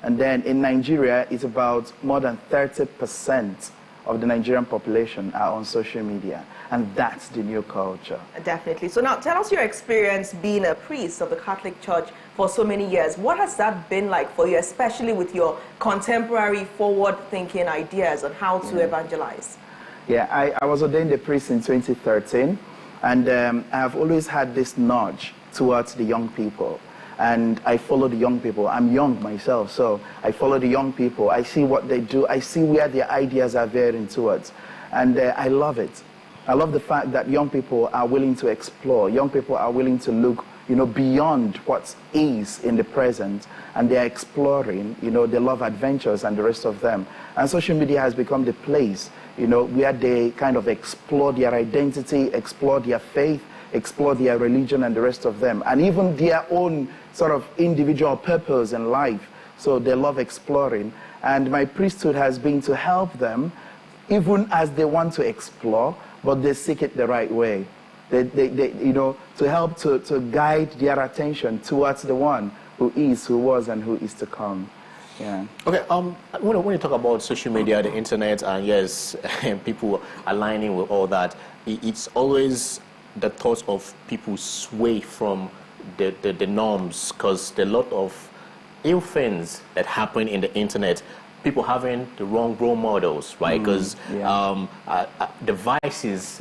And then in Nigeria, it's about more than 30% of the Nigerian population are on social media. And that's the new culture. Definitely. So now tell us your experience being a priest of the Catholic Church for so many years. What has that been like for you, especially with your contemporary forward-thinking ideas on how to evangelize? Yeah, I was ordained a priest in 2013, and I have always had this nudge towards the young people. And I follow the young people. I'm young myself, so I follow the young people. I see what they do. I see where their ideas are veering towards. And I love it. I love the fact that young people are willing to explore. Young people are willing to look, beyond what is in the present. And they're exploring, they love adventures and the rest of them. And social media has become the place, where they kind of explore their identity, explore their faith, explore their religion and the rest of them, and even their own sort of individual purpose in life. So they love exploring. And my priesthood has been to help them, even as they want to explore, but they seek it the right way. To help to guide their attention towards the one who is, who was, and who is to come. Yeah. Okay. When you talk about social media, the internet, and yes, people aligning with all that, it's always the thoughts of people sway from the norms, because there are a lot of ill things that happen in the internet. People having the wrong role models, right? Because the vices,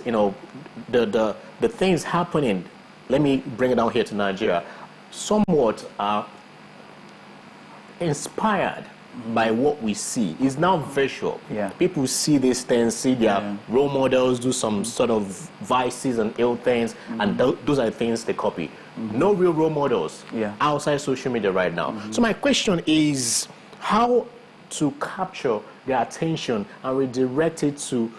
the things happening. Let me bring it down here to Nigeria. Somewhat are inspired by what we see. It's now visual. Yeah. People see these things, see their role models do some sort of vices and ill things, and those are the things they copy. No real role models outside social media right now. So my question is, how to capture their attention and redirect it to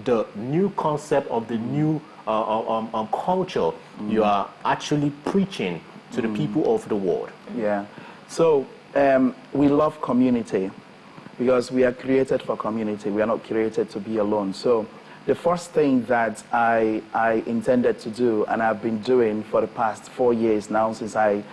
the new concept of the new culture you are actually preaching to the people of the world? Yeah. So we love community because we are created for community. We are not created to be alone. So the first thing that I intended to do, and I've been doing for the past 4 years now since I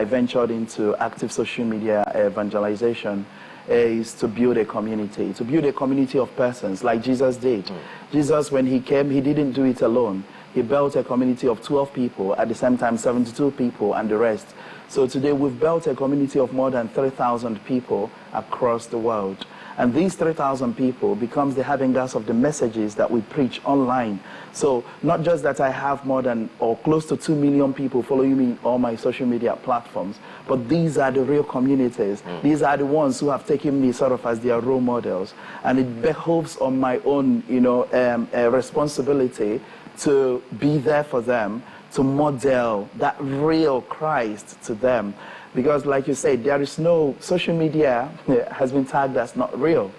ventured into active social media evangelization, is to build a community of persons like Jesus did. Jesus, when he came, he didn't do it alone. He built a community of 12 people, at the same time 72 people and the rest. So today we've built a community of more than 3,000 people across the world. And these 3,000 people becomes the harbingers of the messages that we preach online. So not just that I have more than or close to 2 million people following me on my social media platforms, but these are the real communities. These are the ones who have taken me sort of as their role models. And it behoves on my own, responsibility to be there for them, to model that real Christ to them. Because like you said, there is no, social media has been tagged as not real.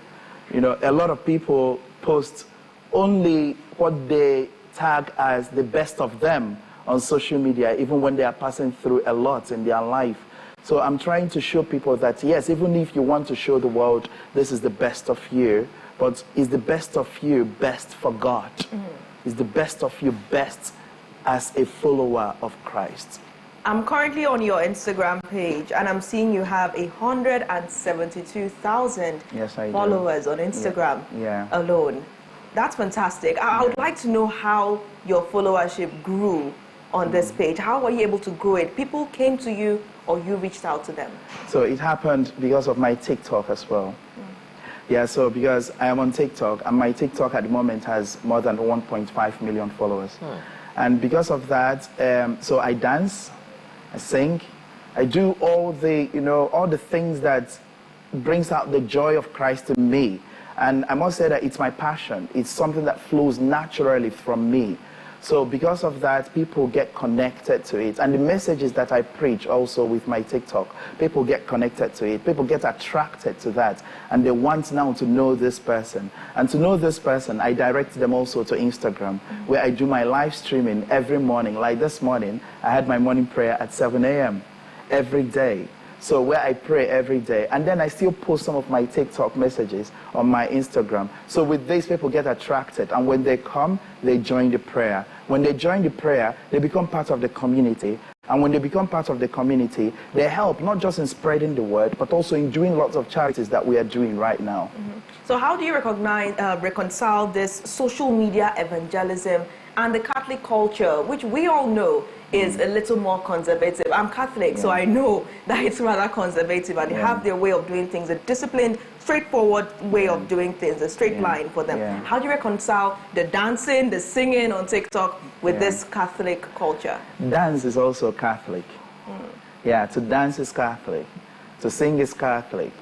A lot of people post only what they tag as the best of them on social media, even when they are passing through a lot in their life. So I'm trying to show people that, yes, even if you want to show the world this is the best of you, but is the best of you best for God? Is the best of you best as a follower of Christ? I'm currently on your Instagram page, and I'm seeing you have 172,000 followers on Instagram alone. That's fantastic. I would like to know how your followership grew on this page. How were you able to grow it? People came to you or you reached out to them? So it happened because of my TikTok as well. Yeah, so because I am on TikTok, and my TikTok at the moment has more than 1.5 million followers. And because of that, so I dance, I sing, I do all the, all the things that brings out the joy of Christ to me. And I must say that it's my passion. It's something that flows naturally from me. So because of that, people get connected to it. And the messages that I preach also with my TikTok, people get connected to it. People get attracted to that. And they want now to know this person. And to know this person, I direct them also to Instagram, where I do my live streaming every morning. Like this morning, I had my morning prayer at 7 a.m. every day. So where I pray every day. And then I still post some of my TikTok messages on my Instagram. So with this, people get attracted. And when they come, they join the prayer. When they join the prayer, they become part of the community. And when they become part of the community, they help not just in spreading the word, but also in doing lots of charities that we are doing right now. So how do you reconcile this social media evangelism and the Catholic culture, which we all know is a little more conservative? I'm Catholic, so I know that it's rather conservative, and they have their way of doing things, a disciplined, straightforward way of doing things, a straight line for them. How do you reconcile the dancing, the singing on TikTok with this Catholic culture? Dance is also Catholic. Yeah, to dance is Catholic. To sing is Catholic.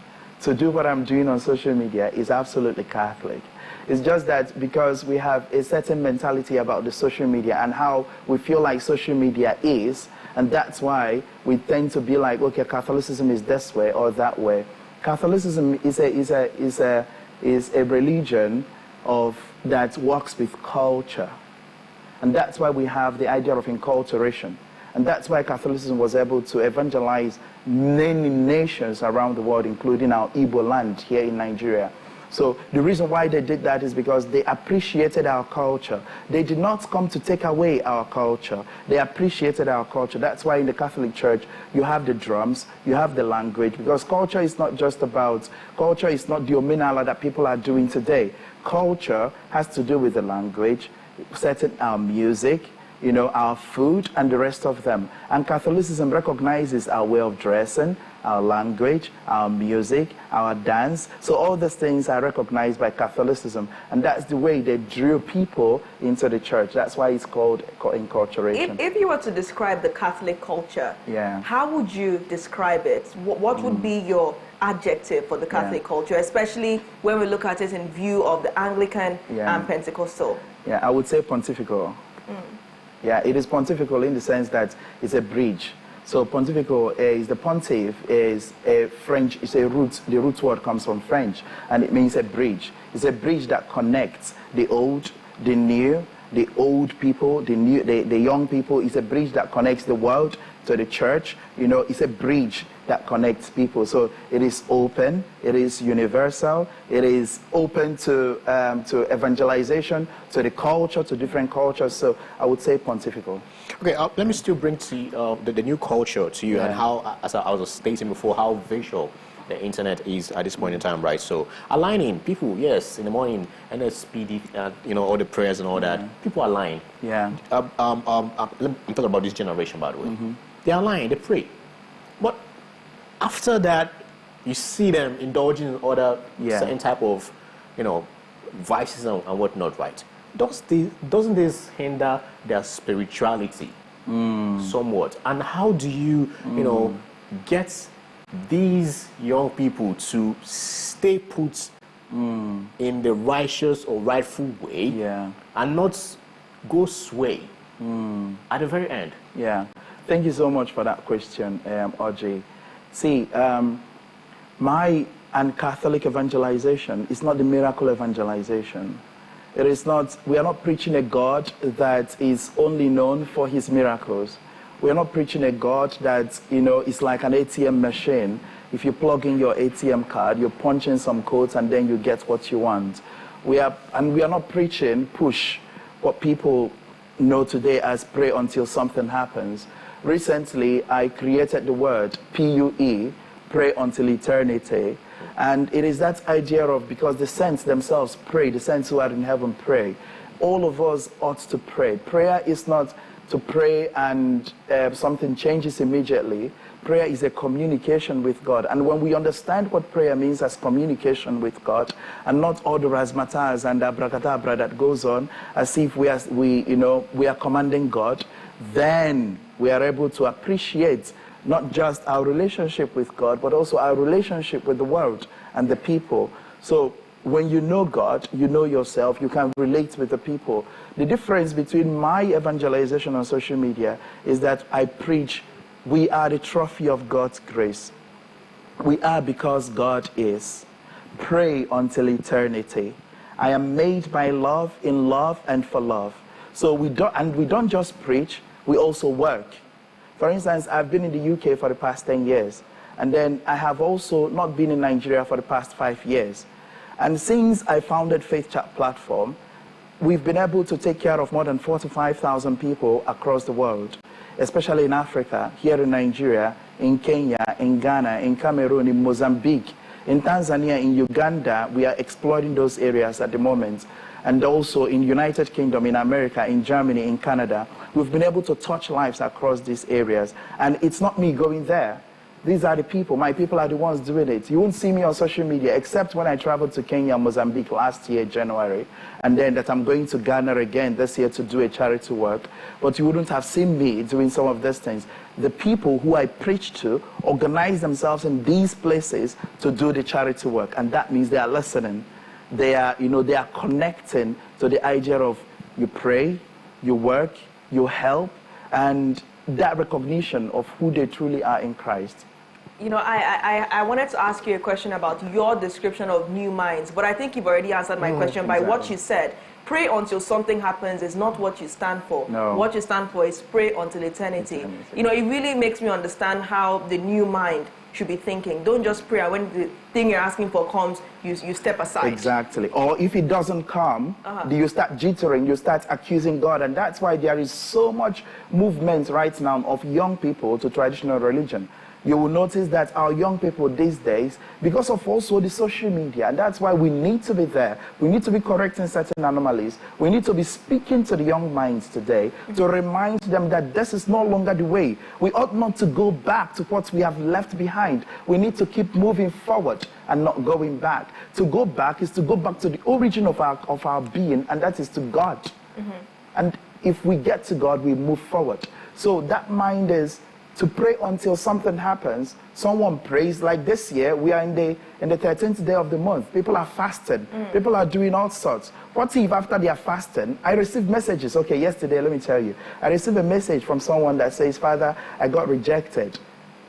To do what I'm doing on social media is absolutely Catholic. It's just that because we have a certain mentality about the social media and how we feel like social media is, and that's why we tend to be like, okay, Catholicism is this way or that way. Catholicism is a religion that works with culture. And that's why we have the idea of enculturation. And that's why Catholicism was able to evangelize many nations around the world, including our Igbo land here in Nigeria. So the reason why they did that is because they appreciated our culture. They did not come to take away our culture. They appreciated our culture. That's why in the Catholic Church, you have the drums, you have the language, because culture is not the omenala that people are doing today. Culture has to do with the language, our music, our food, and the rest of them. And Catholicism recognizes our way of dressing, our language, our music, our dance. So all these things are recognized by Catholicism. And that's the way they drew people into the church. That's why it's called enculturation. If you were to describe the Catholic culture, how would you describe it? What would be your adjective for the Catholic culture, especially when we look at it in view of the Anglican and Pentecostal? Yeah, I would say pontifical. Yeah, it is pontifical in the sense that it's a bridge. So pontifical is, the pontiff is a French, it's a root, the root word comes from French, and it means a bridge. It's a bridge that connects the old, the new, the old people, the new, the young people. It's a bridge that connects the world to the church. It's a bridge that connects people. So it is open, it is universal, it is open to evangelization, to the culture, to different cultures. So I would say pontifical. Okay, let me still bring to the new culture to you and how, as I was stating before, how visual the internet is at this point in time, right? So aligning people, yes, in the morning, NSPD, all the prayers and all that, people are lying. Yeah. I'm talking about this generation, by the way. They are lying, they pray. But after that, you see them indulging in other certain type of, vices and whatnot, right? Doesn't this hinder their spirituality somewhat? And how do you, get these young people to stay put in the righteous or rightful way and not go sway at the very end? Yeah. Thank you so much for that question, Audrey. See, my and Catholic evangelization is not the miracle evangelization. It is not, we are not preaching a God that is only known for his miracles. We are not preaching a God that, is like an ATM machine. If you plug in your ATM card, you punch in some codes and then you get what you want. We are not preaching push, what people know today as pray until something happens. Recently, I created the word PUE, pray until eternity. And it is that idea of, because the saints themselves pray, the saints who are in heaven pray. All of us ought to pray. Prayer is not to pray and something changes immediately. Prayer is a communication with God. And when we understand what prayer means as communication with God, and not all the razzmatazz and abracadabra that goes on, as if we are commanding God, then we are able to appreciate not just our relationship with God, but also our relationship with the world and the people. So when you know God, you know yourself, you can relate with the people. The difference between my evangelization on social media is that I preach, we are the trophy of God's grace. We are because God is. Pray until eternity. I am made by love, in love, and for love. So we don't just preach, we also work. For instance, I've been in the UK for the past 10 years. And then I have also not been in Nigeria for the past 5 years. And since I founded Faith Chat platform, we've been able to take care of more than 45,000 people across the world, especially in Africa, here in Nigeria, in Kenya, in Ghana, in Cameroon, in Mozambique, in Tanzania, in Uganda. We are exploiting those areas at the moment. And also in United Kingdom, in America, in Germany, in Canada. We've been able to touch lives across these areas. And it's not me going there. These are the people. My people are the ones doing it. You won't see me on social media except when I traveled to Kenya and Mozambique last year, January. And then that I'm going to Ghana again this year to do a charity work. But you wouldn't have seen me doing some of these things. The people who I preach to organize themselves in these places to do the charity work. And that means they are listening. They are, they are connecting to the idea of you pray, you work, you help, and that recognition of who they truly are in Christ. I wanted to ask you a question about your description of new minds, but I think you've already answered my question by what you said. Pray until something happens is not what you stand for. No. What you stand for is pray until eternity. It really makes me understand how the new mind should be thinking. Don't just pray, and when the thing you're asking for comes, you step aside. Exactly. Or if it doesn't come, you start jittering, you start accusing God. And that's why there is so much movement right now of young people to traditional religion. You will notice that our young people these days, because of also the social media, and that's why we need to be there. We need to be correcting certain anomalies. We need to be speaking to the young minds today to remind them that this is no longer the way. We ought not to go back to what we have left behind. We need to keep moving forward and not going back. To go back is to go back to the origin of our being, and that is to God. And if we get to God, we move forward. So that mind is to pray until something happens. Someone prays. Like this year, we are in the 13th day of the month. People are fasting. People are doing all sorts. What if after they are fasting, I received messages? Okay, yesterday, let me tell you. I received a message from someone that says, Father, I got rejected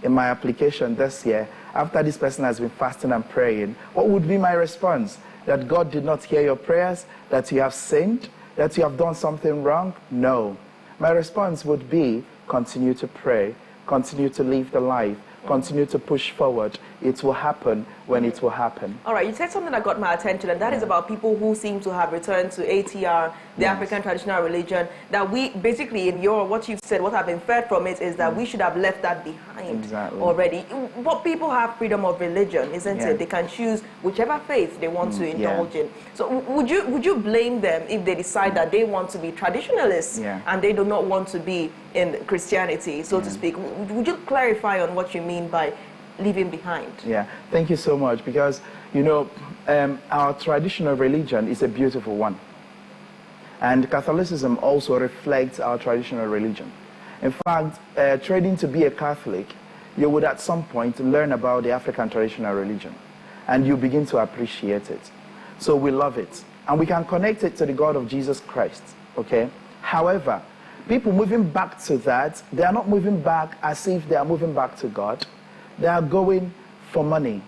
in my application this year. After this person has been fasting and praying, what would be my response? That God did not hear your prayers? That you have sinned? That you have done something wrong? No. My response would be, continue to pray. Continue to live the life. Continue to push forward. It will happen when it will happen. All right, you said something that got my attention, and that is about people who seem to have returned to ATR, the African traditional religion, that we, basically, in what you've said, what I've inferred from it is that we should have left that behind already. But people have freedom of religion, isn't it? They can choose whichever faith they want to indulge in. So would you blame them if they decide that they want to be traditionalists and they do not want to be in Christianity, so to speak? Would you clarify on what you mean by leaving behind? Yeah, thank you so much, because our traditional religion is a beautiful one, and Catholicism also reflects our traditional religion. In fact, training to be a Catholic, you would at some point learn about the African traditional religion, and you begin to appreciate it. So we love it, and we can connect it to the God of Jesus Christ. Okay. However, people moving back to that, they are not moving back as if they are moving back to God. They are going for money.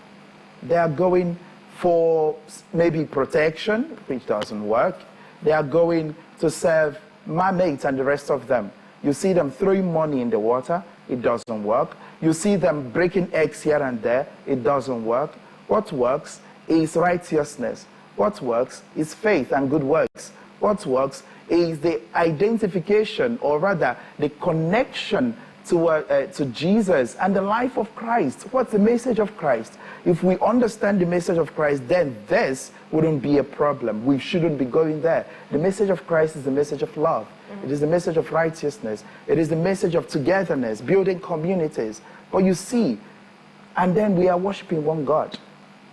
They are going for maybe protection, which doesn't work. They are going to serve mermaids and the rest of them. You see them throwing money in the water, it doesn't work. You see them breaking eggs here and there, it doesn't work. What works is righteousness. What works is faith and good works. What works is the identification, or rather the connection to Jesus and the life of Christ. What's the message of Christ? If we understand the message of Christ, then this wouldn't be a problem. We shouldn't be going there. The message of Christ is the message of love. It is the message of righteousness. It is the message of togetherness, building communities. But you see, and then we are worshiping one God.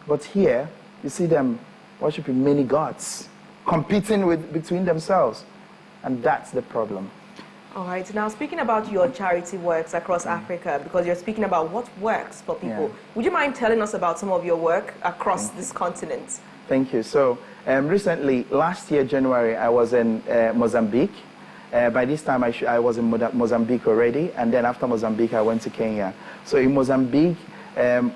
But here, you see them worshiping many gods, competing between themselves. And that's the problem. All right. Now, speaking about your charity works across Africa, because you're speaking about what works for people, would you mind telling us about some of your work across this continent? Thank you. So, recently, last year, January, I was in Mozambique. By this time, I was in Mozambique already, and then after Mozambique, I went to Kenya. So in Mozambique,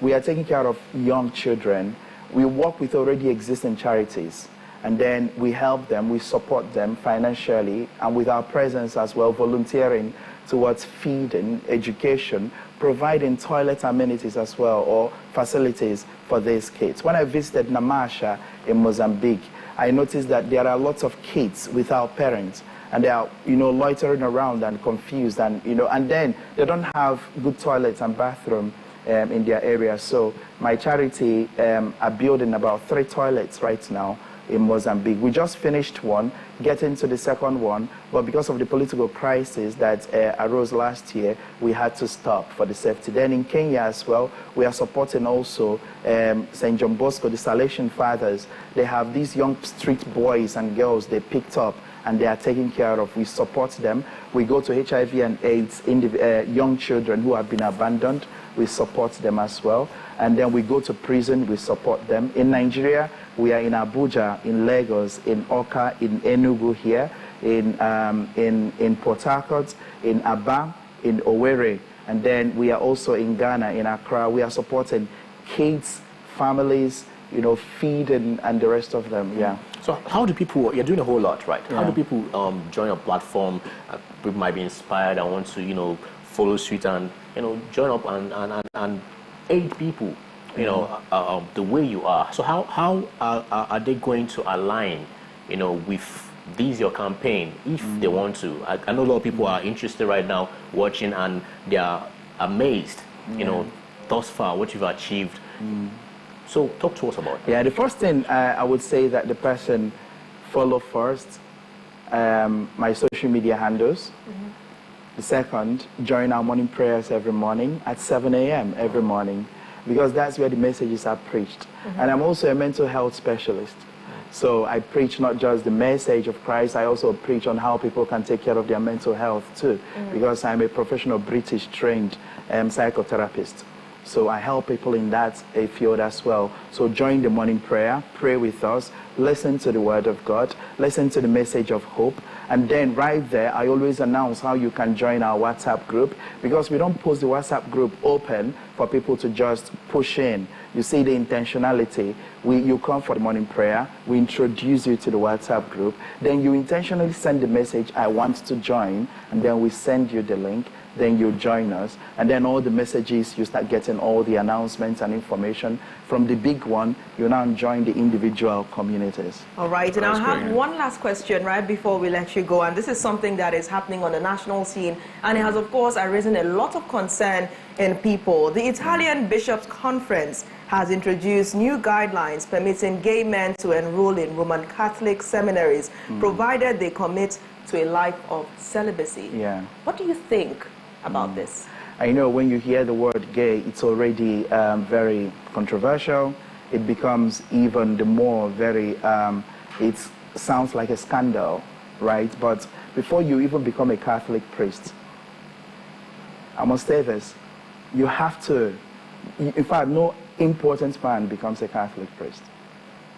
we are taking care of young children. We work with already existing charities. And then we help them, we support them financially, and with our presence as well, volunteering towards feeding, education, providing toilet amenities as well, or facilities for these kids. When I visited Namasha in Mozambique, I noticed that there are lots of kids without parents, and they are, loitering around and confused, and, and then they don't have good toilets and bathroom in their area. So my charity are building about 3 toilets right now in Mozambique. We just finished one, getting to the second one, but because of the political crisis that arose last year, we had to stop for the safety. Then in Kenya as well, we are supporting also St. John Bosco, the Salvation Fathers. They have these young street boys and girls they picked up, and they are taken care of. We support them. We go to HIV and AIDS, young children who have been abandoned. We support them as well. And then we go to prison, we support them. In Nigeria, we are in Abuja, in Lagos, in Oka, in Enugu here, in Port Harcourt, in Aba, in Owerri. And then we are also in Ghana, in Accra. We are supporting kids, families, feeding, and the rest of them, yeah. So how do people, you're doing a whole lot, right? Yeah. How do people join a platform? People might be inspired and want to, follow suit and, join up and aid people, the way you are. So how are they going to align, with your campaign if they want to? I know a lot of people are interested right now watching, and they are amazed, thus far, what you've achieved. So talk to us about that. Yeah, the first thing I would say that the person follow first my social media handles. The second, join our morning prayers every morning at 7 a.m. every morning, because that's where the messages are preached. And I'm also a mental health specialist. So I preach not just the message of Christ, I also preach on how people can take care of their mental health too, because I'm a professional British trained psychotherapist. So I help people in that field as well. So join the morning prayer, pray with us, listen to the word of God, listen to the message of hope. And then right there, I always announce how you can join our WhatsApp group, because we don't post the WhatsApp group open for people to just push in. You see the intentionality. You come for the morning prayer, we introduce you to the WhatsApp group, then you intentionally send the message, I want to join, and then we send you the link. Then you join us, and then all the messages, you start getting all the announcements and information. From the big one, you now join the individual communities. All right, and I have one last question right before we let you go, and this is something that is happening on the national scene, and it has, of course, arisen a lot of concern in people. The Italian Bishops' Conference has introduced new guidelines permitting gay men to enroll in Roman Catholic seminaries, provided they commit to a life of celibacy. Yeah. What do you think about this? I know when you hear the word gay, it's already very controversial. It becomes even the more very, it sounds like a scandal, right? But before you even become a Catholic priest, I must say this, you have to, in fact, no important man becomes a Catholic priest.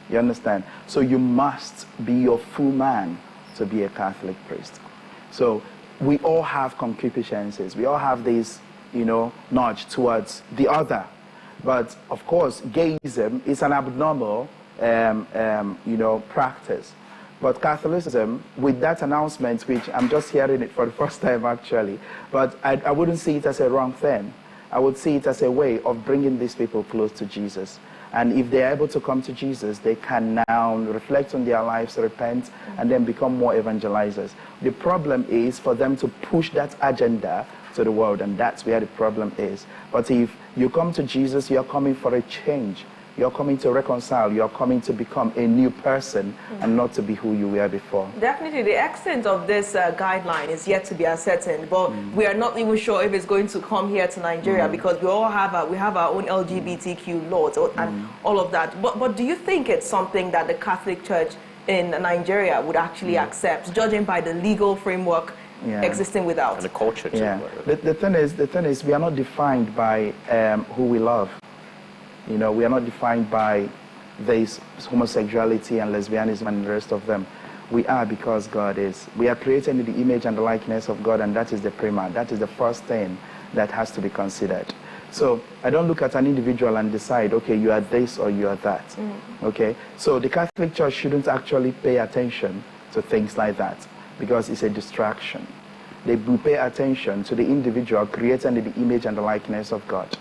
You understand? So you must be your full man to be a Catholic priest. So we all have concupiscences. We all have this, nudge towards the other. But of course, gayism is an abnormal, practice. But Catholicism, with that announcement, which I'm just hearing it for the first time actually, but I wouldn't see it as a wrong thing. I would see it as a way of bringing these people close to Jesus. And if they're able to come to Jesus, they can now reflect on their lives, repent, and then become more evangelizers. The problem is for them to push that agenda to the world, and that's where the problem is. But if you come to Jesus, you're coming for a change. You're coming to reconcile. You're coming to become a new person and not to be who you were before. Definitely, the extent of this guideline is yet to be ascertained, but we are not even sure if it's going to come here to Nigeria because we all have we have our own LGBTQ laws and all of that. But do you think it's something that the Catholic Church in Nigeria would actually accept, judging by the legal framework existing without? And the culture too. Yeah. The thing is, we are not defined by who we love. We are not defined by this homosexuality and lesbianism and the rest of them. We are because God is. We are created in the image and the likeness of God, and that is the primer. That is the first thing that has to be considered. So I don't look at an individual and decide, okay, you are this or you are that. Okay? So the Catholic Church shouldn't actually pay attention to things like that because it's a distraction. They will pay attention to the individual created in the image and the likeness of God.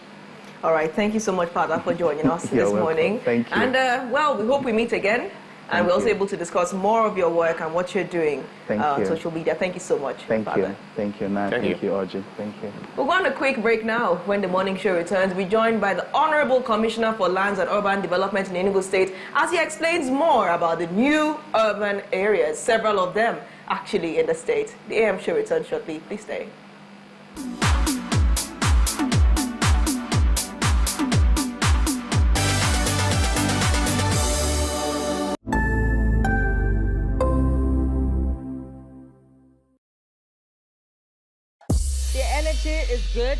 All right, thank you so much, Father, for joining us this welcome. morning. Thank you. And, well, we hope we meet again And we're also able to discuss more of your work and what you're doing on social media. Thank you so much, Father. Thank you, Nat. Thank you, Audrey. Thank you. We'll go on a quick break now. When the morning show returns, we're joined by the Honorable Commissioner for Lands and Urban Development in Enugu State as he explains more about the new urban areas, several of them actually in the state. The AM show returns shortly. Please stay. The energy is good.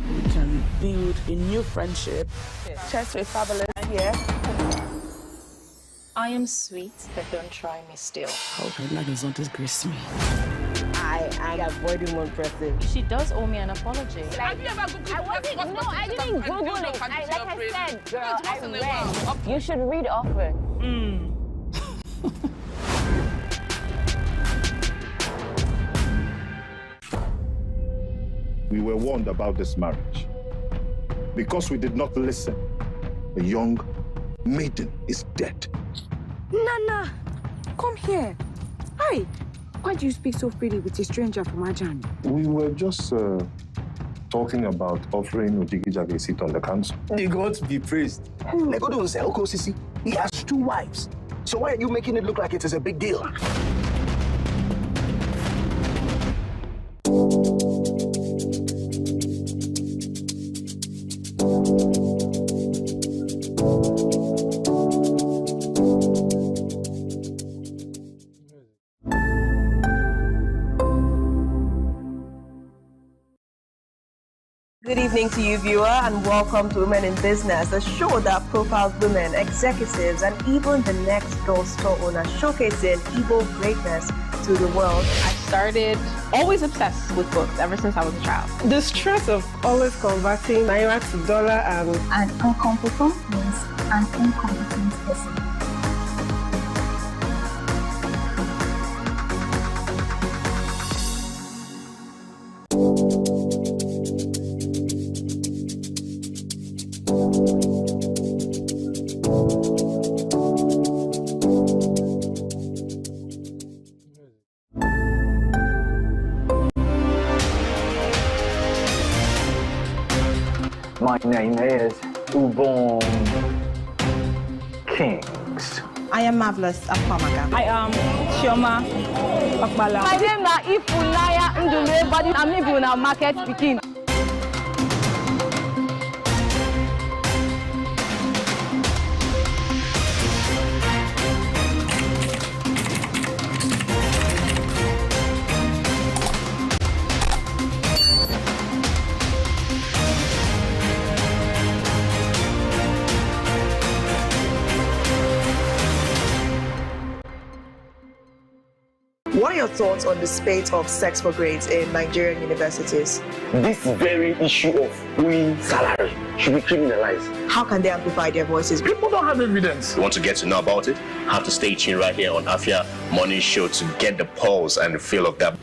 We can build a new friendship. Cheers to a fabulous year. I am sweet, but don't try me still. How can that not disgrace me? I am avoiding one person. She does owe me an apology. Have you ever Googled I didn't Google it. Like I said, girl, I read. You should read often. We were warned about this marriage. Because we did not listen, the young maiden is dead. Nana, come here. Hi. Why do you speak so freely with a stranger from Ajani? We were just talking about offering Ojigijag a seat on the council. The gods be praised. Legodo Nselko, he has 2 wives. So why are you making it look like it is a big deal? Good evening to you, viewer, and welcome to Women in Business, a show that profiles women, executives, and even the next door store owners, showcasing Igbo greatness to the world. I started always obsessed with books ever since I was a child. The stress of always converting naira to dollar and... An incompetent means an incompetent person. My name is Ubon Kings. I am Marvelous Akwamaga. I am Chioma Okbala. My name is Ifunaya Ndule, but I'm living in market speaking. What are your thoughts on the spate of sex for grades in Nigerian universities? This very issue of owing salary should be criminalized. How can they amplify their voices? People don't have evidence. You want to get to know about it? Have to stay tuned right here on Afia Morning Show to get the pulse and the feel of that.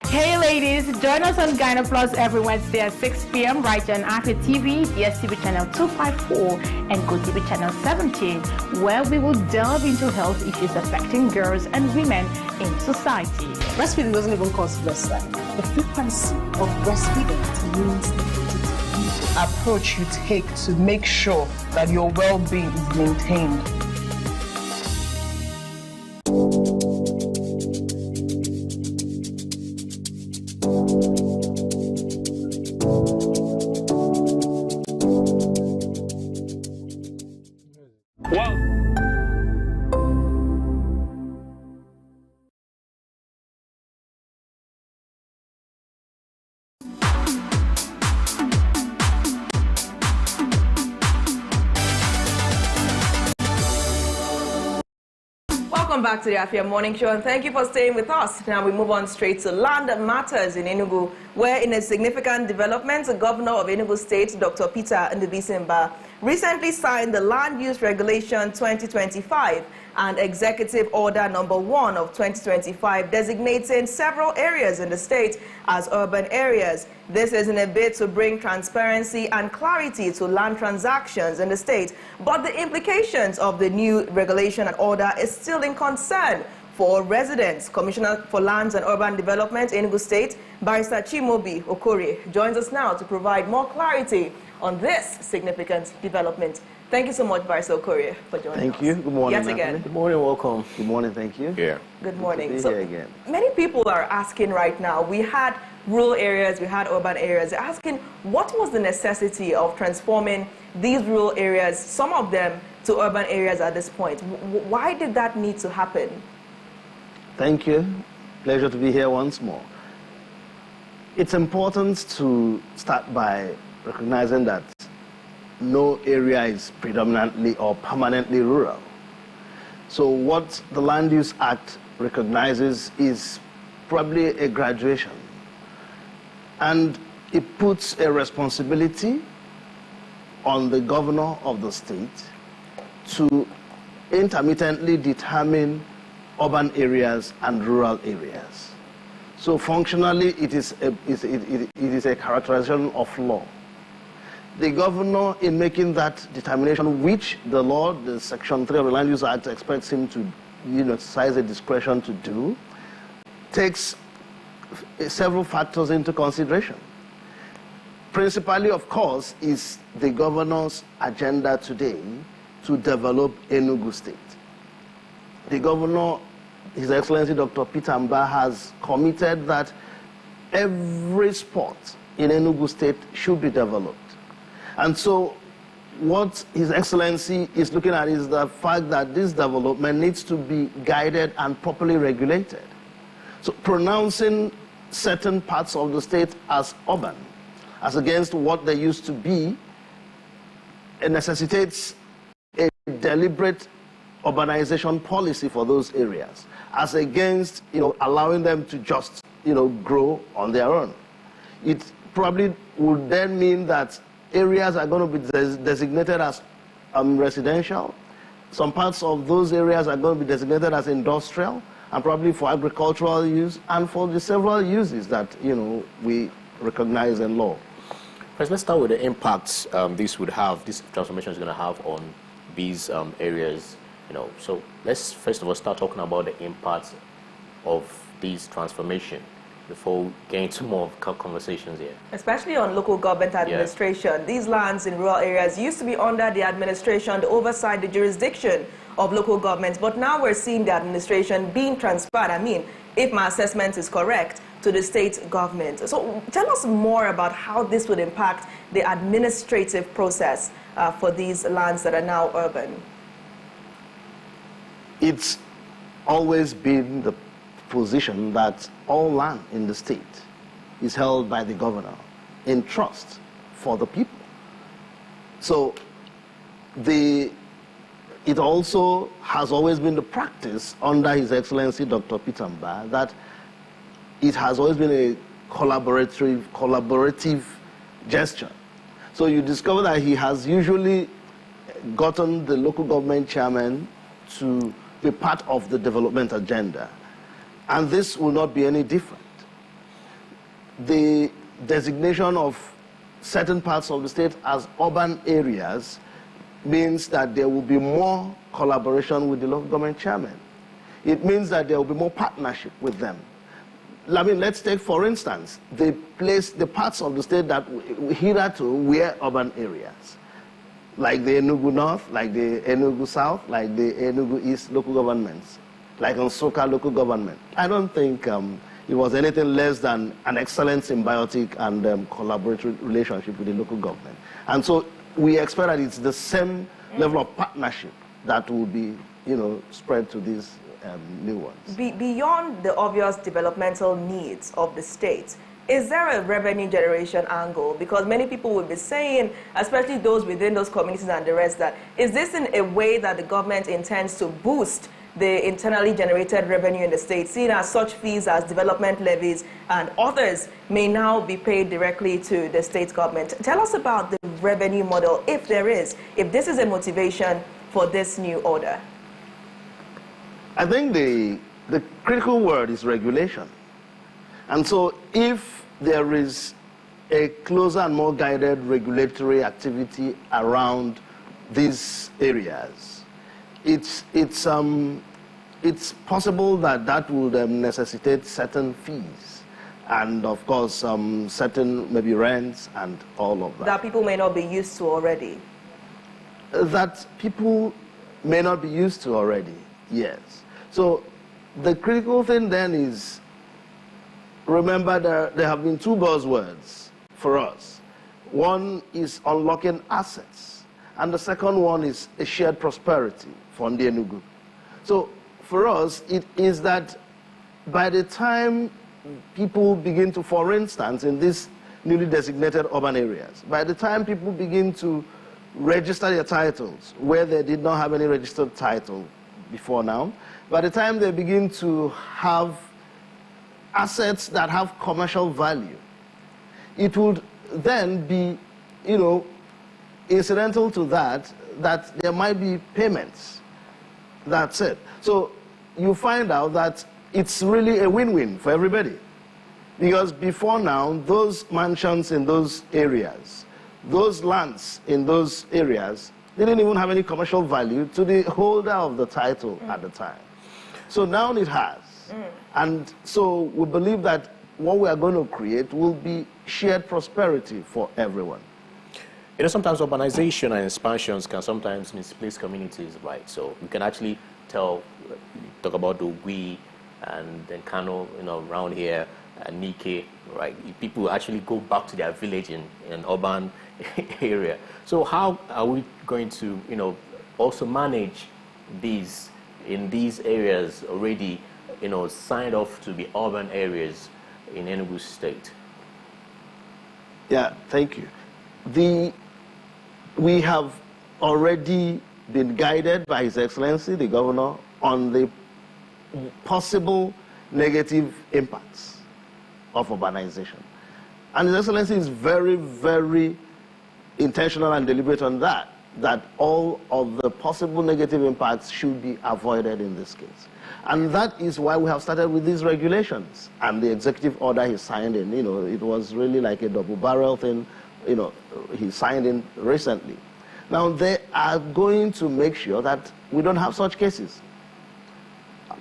Hey ladies, join us on Gyno Plus every Wednesday at 6 p.m. right on Afia TV, DSTV channel 254 and GoTV channel 17, where we will delve into health issues affecting girls and women in society. Breastfeeding doesn't even cause bloodsack. The frequency of breastfeeding means the approach you take to make sure that your well-being is maintained. Welcome back to the Afia Morning Show, and thank you for staying with us. Now we move on straight to land matters in Enugu, where in a significant development, the governor of Enugu State, Dr. Peter Ndubisimba, recently signed the Land Use Regulation 2025 and Executive Order Number 1 of 2025 designating several areas in the state as urban areas. This is in a bid to bring transparency and clarity to land transactions in the state. But the implications of the new regulation and order is still in concern for residents. Commissioner for Lands and Urban Development in Enugu State, Barrister Chimobi Okorie, joins us now to provide more clarity on this significant development. Thank you so much, Barrister Okorie, for joining us. Thank you. Good morning. Yet again. Good morning. Welcome. Good morning. Thank you. Yeah. Good morning. Good to be here again. Many people are asking right now, we had rural areas, we had urban areas. They're asking, what was the necessity of transforming these rural areas, some of them, to urban areas at this point? Why did that need to happen? Thank you. Pleasure to be here once more. It's important to start by recognizing that no area is predominantly or permanently rural. So what the Land Use Act recognizes is probably a graduation. And it puts a responsibility on the governor of the state to intermittently determine urban areas and rural areas. So functionally, it is a characterization of law. The governor, in making that determination, which the law, the Section 3 of the Land Use Act, expects him to exercise a discretion to do, takes several factors into consideration. Principally, of course, is the governor's agenda today to develop Enugu State. The governor, His Excellency Dr. Peter Mba, has committed that every spot in Enugu State should be developed. And so what His Excellency is looking at is the fact that this development needs to be guided and properly regulated. So pronouncing certain parts of the state as urban, as against what they used to be, it necessitates a deliberate urbanization policy for those areas, as against allowing them to just grow on their own. It probably would then mean that areas are going to be designated as residential. Some parts of those areas are going to be designated as industrial, and probably for agricultural use and for the several uses that we recognize in law. First, let's start with the impacts this transformation is going to have on these areas. So let's first of all start talking about the impacts of this transformation before we get into more conversations here. Especially on local government administration. Yeah. These lands in rural areas used to be under the administration, the oversight, the jurisdiction of local governments, but now we're seeing the administration being transferred, if my assessment is correct, to the state government. So tell us more about how this would impact the administrative process for these lands that are now urban. It's always been the position that all land in the state is held by the governor in trust for the people. So it also has always been the practice under His Excellency Dr. Peter Mba that it has always been a collaborative gesture. So you discover that he has usually gotten the local government chairman to be part of the development agenda. And this will not be any different. The designation of certain parts of the state as urban areas means that there will be more collaboration with the local government chairman. It means that there will be more partnership with them. Let's take, for instance, the parts of the state that hitherto were urban areas, like the Enugu North, like the Enugu South, like the Enugu East local governments, like Nsukka local government. I don't think it was anything less than an excellent symbiotic and collaborative relationship with the local government. And so we expect that it's the same level of partnership that will be, spread to these new ones. Beyond the obvious developmental needs of the state, is there a revenue generation angle? Because many people would be saying, especially those within those communities and the rest, that is this in a way that the government intends to boost the internally generated revenue in the state, seeing as such fees as development levies and others may now be paid directly to the state government? Tell us about the revenue model, if there is, if this is a motivation for this new order. I think the critical word is regulation. And so if there is a closer and more guided regulatory activity around these areas, it's possible that that would necessitate certain fees and, of course, certain maybe rents and all of that. That people may not be used to already. That people may not be used to already, yes. So the critical thing then is, remember there have been two buzzwords for us. One is unlocking assets, and the second one is a shared prosperity for the Enugu. So for us, it is that by the time people begin to, for instance, in these newly designated urban areas, by the time people begin to register their titles where they did not have any registered title before now, by the time they begin to have assets that have commercial value, it would then be, incidental to that there might be payments. That's it. So you find out that it's really a win-win for everybody. Because before now, those mansions in those areas, those lands in those areas, didn't even have any commercial value to the holder of the title at the time. So now it has. And so we believe that what we are going to create will be shared prosperity for everyone. Sometimes urbanization and expansions can sometimes misplace communities, right? So we can actually talk about the Ogui and then Kano, around here, and Nike, right? People actually go back to their village in an urban area. So how are we going to, also manage these in these areas already, signed off to be urban areas in Enugu State? Yeah, thank you. We have already been guided by His Excellency, the Governor, on the possible negative impacts of urbanization. And His Excellency is very, very intentional and deliberate on that all of the possible negative impacts should be avoided in this case. And that is why we have started with these regulations and the executive order he signed in. It was really like a double-barrel thing, he signed in recently. Now, they are going to make sure that we don't have such cases.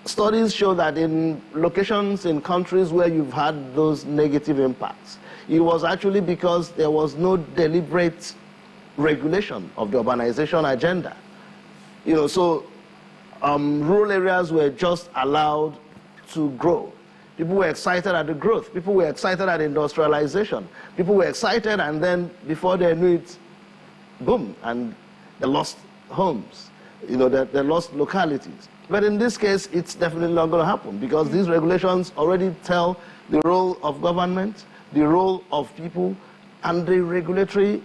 Studies show that in locations in countries where you've had those negative impacts, it was actually because there was no deliberate regulation of the urbanization agenda. So rural areas were just allowed to grow. People were excited at the growth. People were excited at industrialization. People were excited, and then before they knew it, boom, and they lost homes. They lost localities. But in this case, it's definitely not going to happen because these regulations already tell the role of government, the role of people, and the regulatory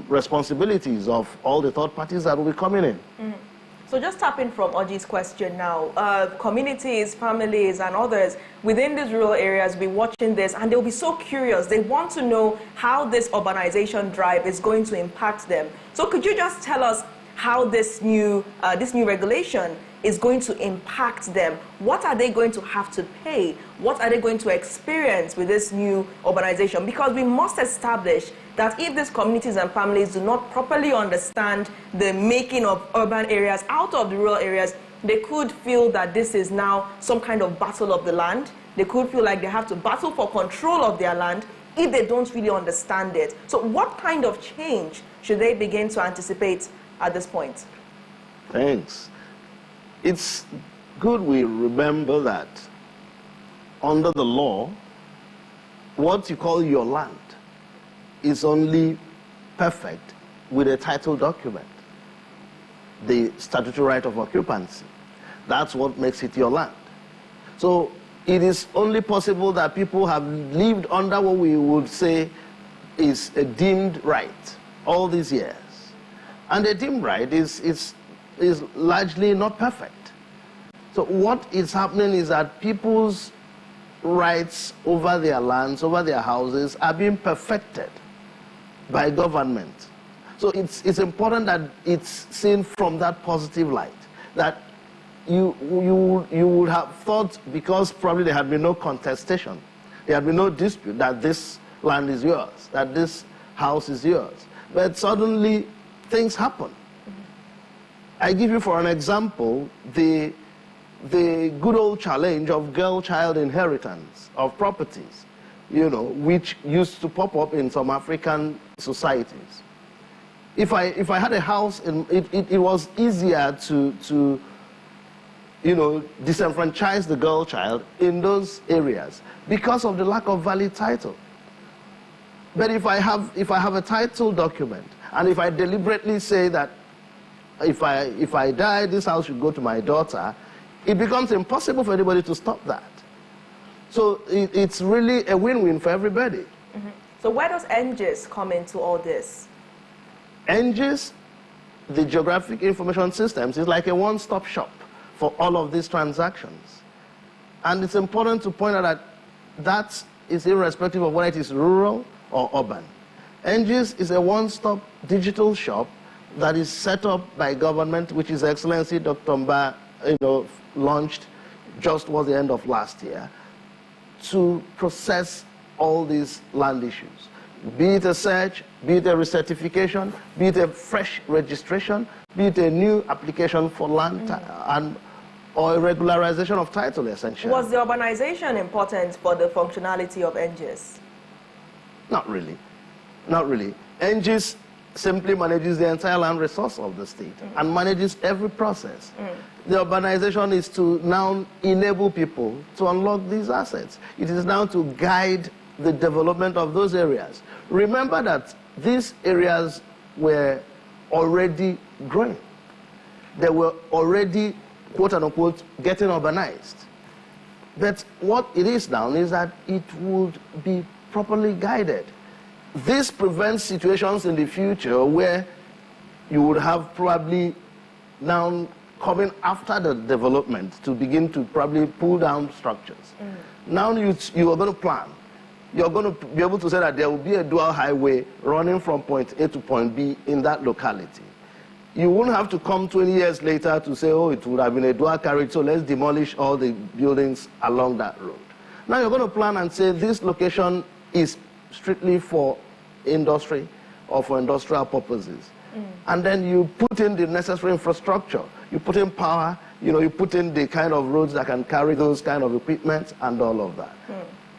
responsibilities of all the third parties that will be coming in. So just tapping from Oji's question now, communities, families, and others within these rural areas will be watching this, and they'll be so curious. They want to know how this urbanization drive is going to impact them. So could you just tell us how this new regulation is going to impact them? What are they going to have to pay? What are they going to experience with this new urbanization? Because we must establish that if these communities and families do not properly understand the making of urban areas out of the rural areas, they could feel that this is now some kind of battle of the land. They could feel like they have to battle for control of their land if they don't really understand it. So what kind of change should they begin to anticipate at this point? Thanks. It's good we remember that under the law, what you call your land is only perfect with a title document, the statutory right of occupancy. That's what makes it your land. So it is only possible that people have lived under what we would say is a deemed right all these years. And a deemed right is largely not perfect. So what is happening is that people's rights over their lands, over their houses, are being perfected by government. So it's important that it's seen from that positive light, that you would have thought, because probably there had been no contestation, there had been no dispute that this land is yours, that this house is yours. But suddenly, things happen. I give you, for an example, the good old challenge of girl-child inheritance of properties, you know, which used to pop up in some African societies. If I had a house, it was easier to you know, disenfranchise the girl child in those areas because of the lack of valid title. But if I have a title document, and if I deliberately say that if I die, this house should go to my daughter, it becomes impossible for anybody to stop that. So it's really a win-win for everybody. Mm-hmm. So where does NGIS come into all this? NGIS, the Geographic Information Systems, is like a one-stop shop for all of these transactions. And it's important to point out that that is irrespective of whether it is rural or urban. NGIS is a one-stop digital shop that is set up by government, which His Excellency Dr. Mba, you know, launched just towards the end of last year, to process all these land issues. Be it a search, be it a recertification, be it a fresh registration, be it a new application for land or a regularization of title, essentially. Was the urbanization important for the functionality of NGIS? Not really. Not really. NGIS simply manages the entire land resource of the state and manages every process. The urbanization is to now enable people to unlock these assets. It is now to guide the development of those areas. Remember that these areas were already growing. They were already, quote unquote, getting urbanized. But what it is now is that it would be properly guided. This prevents situations in the future where you would have probably now coming after the development to begin to probably pull down structures. Now you are going to plan. You're going to be able to say that there will be a dual highway running from point A to point B in that locality. You won't have to come 20 years later to say, oh, it would have been a dual carriage, so let's demolish all the buildings along that road. Now you're going to plan and say this location is strictly for industry or for industrial purposes. And then you put in the necessary infrastructure. You put in power, you know, you put in the kind of roads that can carry those kind of equipment and all of that.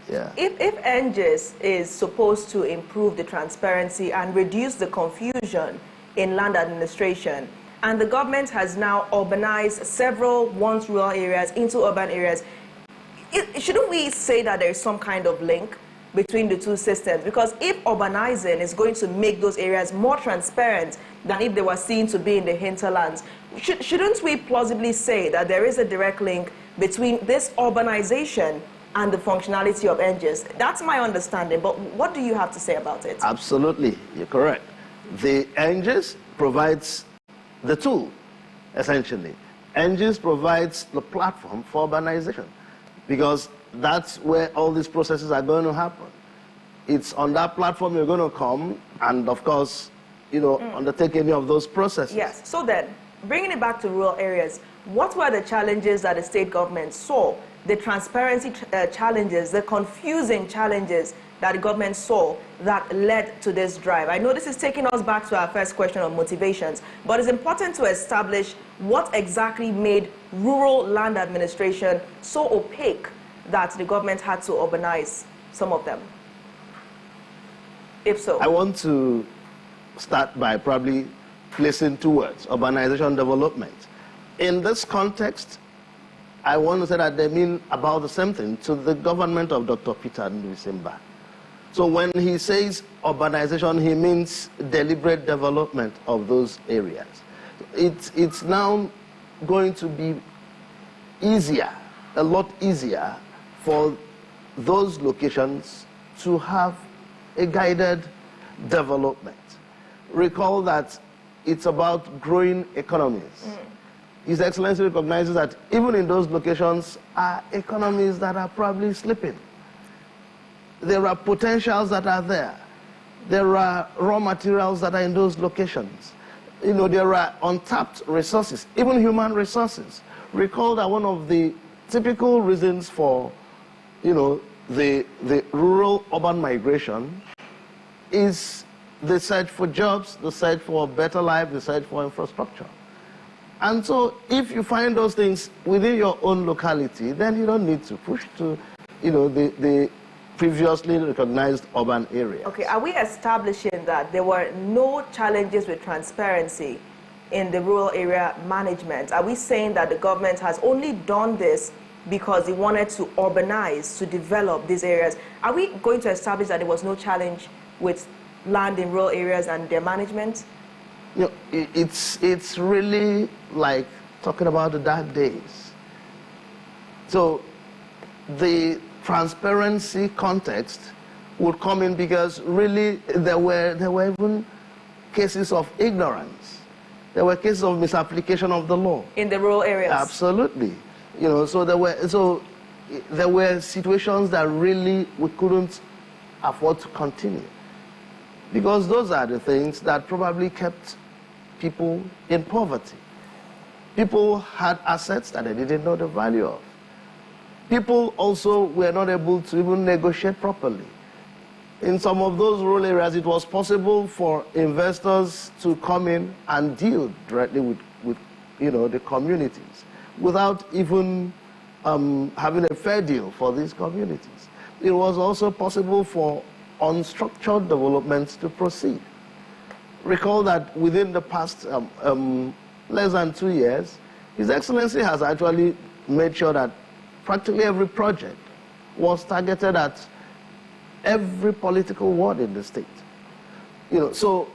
Yeah. If NGIS is supposed to improve the transparency and reduce the confusion in land administration, and the government has now urbanized several once rural areas into urban areas, shouldn't we say that there is some kind of link between the two systems? Because if urbanizing is going to make those areas more transparent than if they were seen to be in the hinterlands, shouldn't we plausibly say that there is a direct link between this urbanization and the functionality of NGIS? That's my understanding, but what do you have to say about it? Absolutely, you're correct. The NGIS provides the tool, essentially. NGIS provides the platform for urbanization, because that's where all these processes are going to happen. It's on that platform you're going to come and, of course, you know, undertake any of those processes. Yes. So then, bringing it back to rural areas, what were the challenges that the state government saw, the transparency challenges, the confusing challenges that the government saw that led to this drive? I know this is taking us back to our first question of motivations, but it's important to establish what exactly made rural land administration so opaque that the government had to urbanize some of them. If so. I want to start by probably placing two words: urbanization, development. In this context, I want to say that they mean about the same thing to the government of Dr. Peter Nduisimba. So when he says urbanization, he means deliberate development of those areas. It's now going to be easier, a lot easier, for those locations to have a guided development. Recall that it's about growing economies. His Excellency recognizes that even in those locations are economies that are probably slipping. There are potentials that are there. There are raw materials that are in those locations. You know, there are untapped resources, even human resources. recall that one of the typical reasons for, the rural-urban migration is the search for jobs, the search for a better life, the search for infrastructure. And so if you find those things within your own locality, then you don't need to push to, the previously recognized urban area. Okay, are we establishing that there were no challenges with transparency in the rural area management? Are we saying that the government has only done this because it wanted to urbanize, to develop these areas? Are we going to establish that there was no challenge with land in rural areas and their management? It's really like talking about the dark days. So the transparency context would come in because really there were even cases of ignorance. There were cases of misapplication of the law. In the rural areas? Absolutely. So there were situations that really we couldn't afford to continue. Because those are the things that probably kept people in poverty. People had assets that they didn't know the value of. People also were not able to even negotiate properly. In some of those rural areas, it was possible for investors to come in and deal directly with the communities without even having a fair deal for these communities. It was also possible for unstructured developments to proceed. Recall that within the past less than 2 years, His Excellency has actually made sure that practically every project was targeted at every political ward in the state. So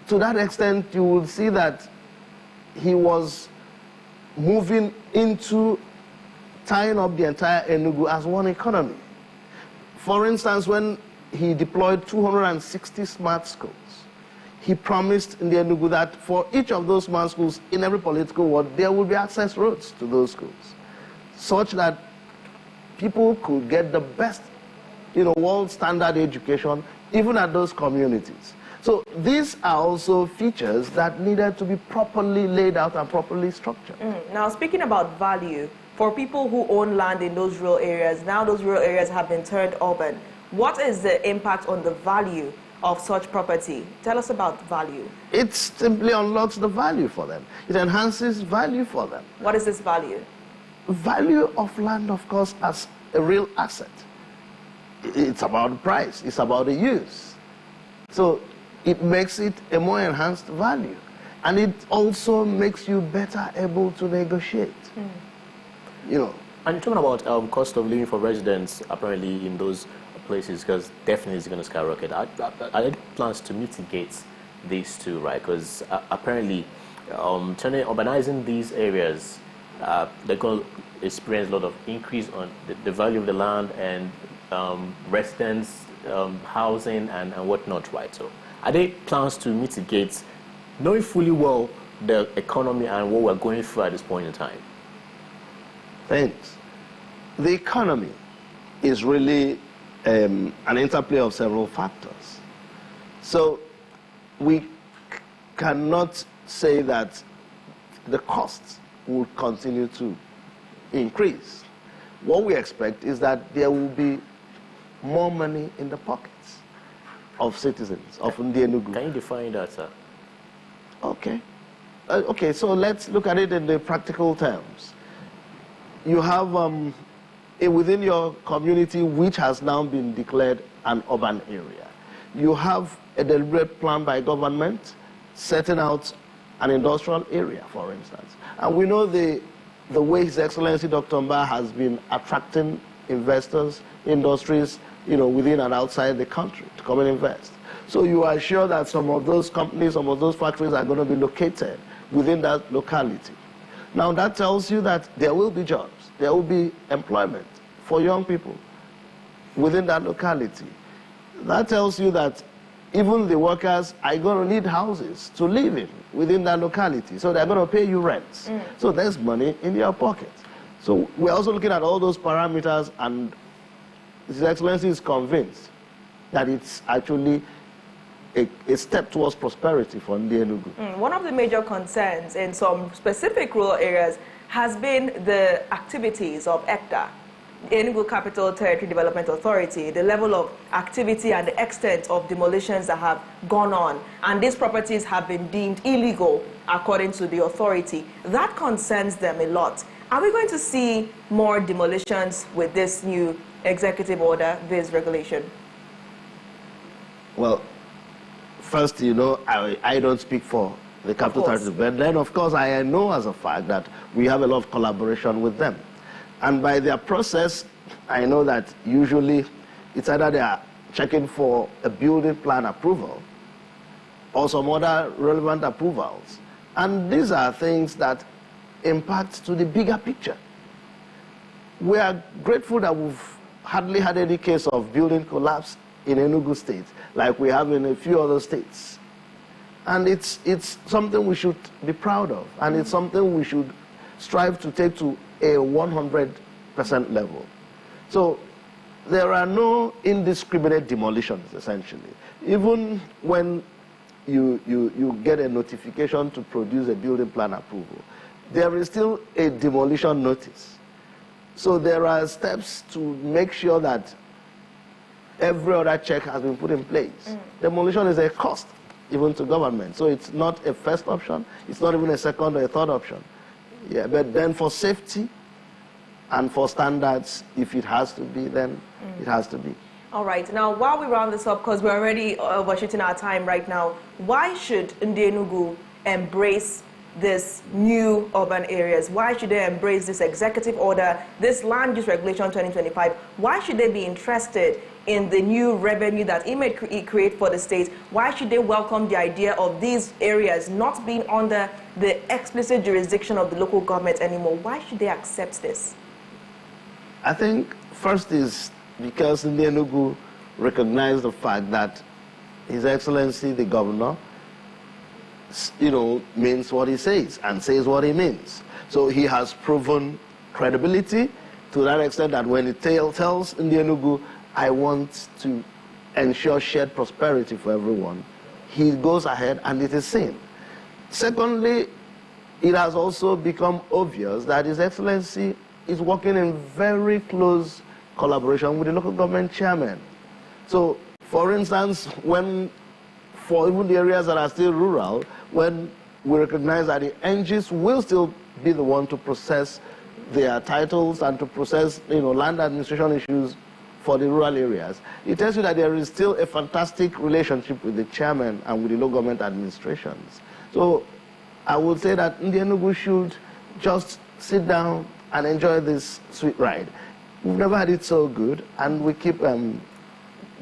to that extent, you will see that he was moving into tying up the entire Enugu as one economy. For instance, when he deployed 260 smart schools, he promised in the Enugu that for each of those smart schools in every political ward, there will be access roads to those schools, such that people could get the best, world standard education, even at those communities. So these are also features that needed to be properly laid out and properly structured. Now, speaking about value, for people who own land in those rural areas, now those rural areas have been turned urban. What is the impact on the value of such property? Tell us about value. It simply unlocks the value for them. It enhances value for them. What is this value? Value of land, of course, as a real asset. It's about the price. It's about the use. So it makes it a more enhanced value. And it also makes you better able to negotiate. And you're talking about cost of living for residents, apparently, in those places, because definitely it's going to skyrocket. Are there plans to mitigate these two, right? Because apparently, urbanizing these areas, they're going to experience a lot of increase on the value of the land and residents, housing, and whatnot, right? So are there plans to mitigate, knowing fully well the economy and what we're going through at this point in time? Thanks. The economy is really an interplay of several factors. So we cannot say that the costs will continue to increase. What we expect is that there will be more money in the pockets of citizens of Enugu. Can you define that, sir? Okay. Okay, so let's look at it in the practical terms. You have within your community, which has now been declared an urban area, you have a deliberate plan by government setting out an industrial area, for instance. And we know the way His Excellency Dr. Mba has been attracting investors, industries, within and outside the country to come and invest. So you are sure that some of those companies, some of those factories are going to be located within that locality. Now that tells you that there will be jobs, there will be employment for young people within that locality. That tells you that even the workers are going to need houses to live in within that locality. So they're going to pay you rents. So there's money in your pocket. So we're also looking at all those parameters, and His Excellency is convinced that it's actually a step towards prosperity for Enugu. One of the major concerns in some specific rural areas has been the activities of ECTA, Enugu Capital Territory Development Authority, the level of activity and the extent of demolitions that have gone on. And these properties have been deemed illegal according to the authority. That concerns them a lot. Are we going to see more demolitions with this new executive order, this regulation? Well, first, you know, I don't speak for the capital territory, but then, of course, I know as a fact that we have a lot of collaboration with them. And by their process, I know that usually it's either they are checking for a building plan approval or some other relevant approvals. And these are things that impact to the bigger picture. We are grateful that we've hardly had any case of building collapse in Enugu State, like we have in a few other states. And it's something we should be proud of, and it's something we should strive to take to a 100% level. So there are no indiscriminate demolitions, essentially. Even when you get a notification to produce a building plan approval, there is still a demolition notice. So there are steps to make sure that every other check has been put in place. Demolition is a cost, even to government. So it's not a first option. It's not even a second or a third option. Yeah, but then for safety and for standards, if it has to be, then it has to be. All right. Now, while we round this up, because we're already overshooting our time right now, why should Enugu embrace this new urban areas? Why should they embrace this executive order, this land use regulation 2025? Why should they be interested in the new revenue that it may create for the state? Why should they welcome the idea of these areas not being under the explicit jurisdiction of the local government anymore? Why should they accept this? I think first is because Enugu recognized the fact that His Excellency the Governor, you know, means what he says and says what he means. So he has proven credibility to that extent that when he tells Enugu, I want to ensure shared prosperity for everyone, he goes ahead and it is seen. Secondly, it has also become obvious that His Excellency is working in very close collaboration with the local government chairman. So, for instance, for even the areas that are still rural, when we recognize that the NGs will still be the one to process their titles and to process, you know, land administration issues for the rural areas, it tells you that there is still a fantastic relationship with the chairman and with the local government administrations. So I would say that Enugu should just sit down and enjoy this sweet ride. We've never had it so good, and we keep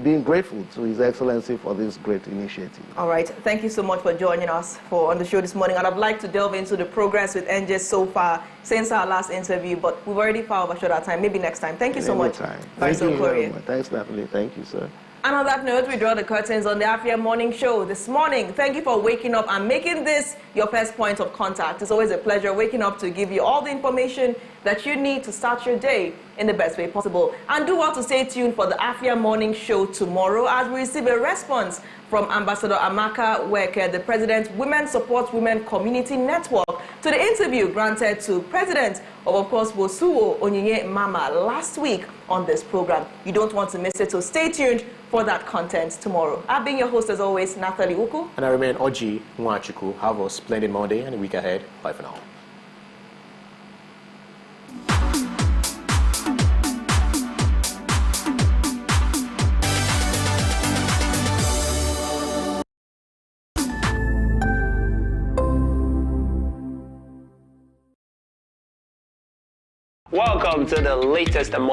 being grateful to His Excellency for this great initiative. All right. Thank you so much for joining us on the show this morning. And I'd like to delve into the progress with NJ so far since our last interview, but we've already far overshot our time. Maybe next time. Thank you so much. Thank you very much. Thanks, Natalie. Thank you, sir. And on that note, we draw the curtains on the Afia morning show this morning. Thank you for waking up and making this your first point of contact. It's always a pleasure waking up to give you all the information that you need to start your day in the best way possible. And do well to stay tuned for the Afia morning show tomorrow as we receive a response from Ambassador Amaka Weke, the President, Women Support Women Community Network, to the interview granted to President of course, Wosuwo Onyinye Mama last week on this program. You don't want to miss it, so stay tuned for that content tomorrow. I've been your host as always, Natalie Uku. And I remain Oji Nwachuku. Have a splendid Monday and a week ahead. Bye for now. Welcome to the latest and most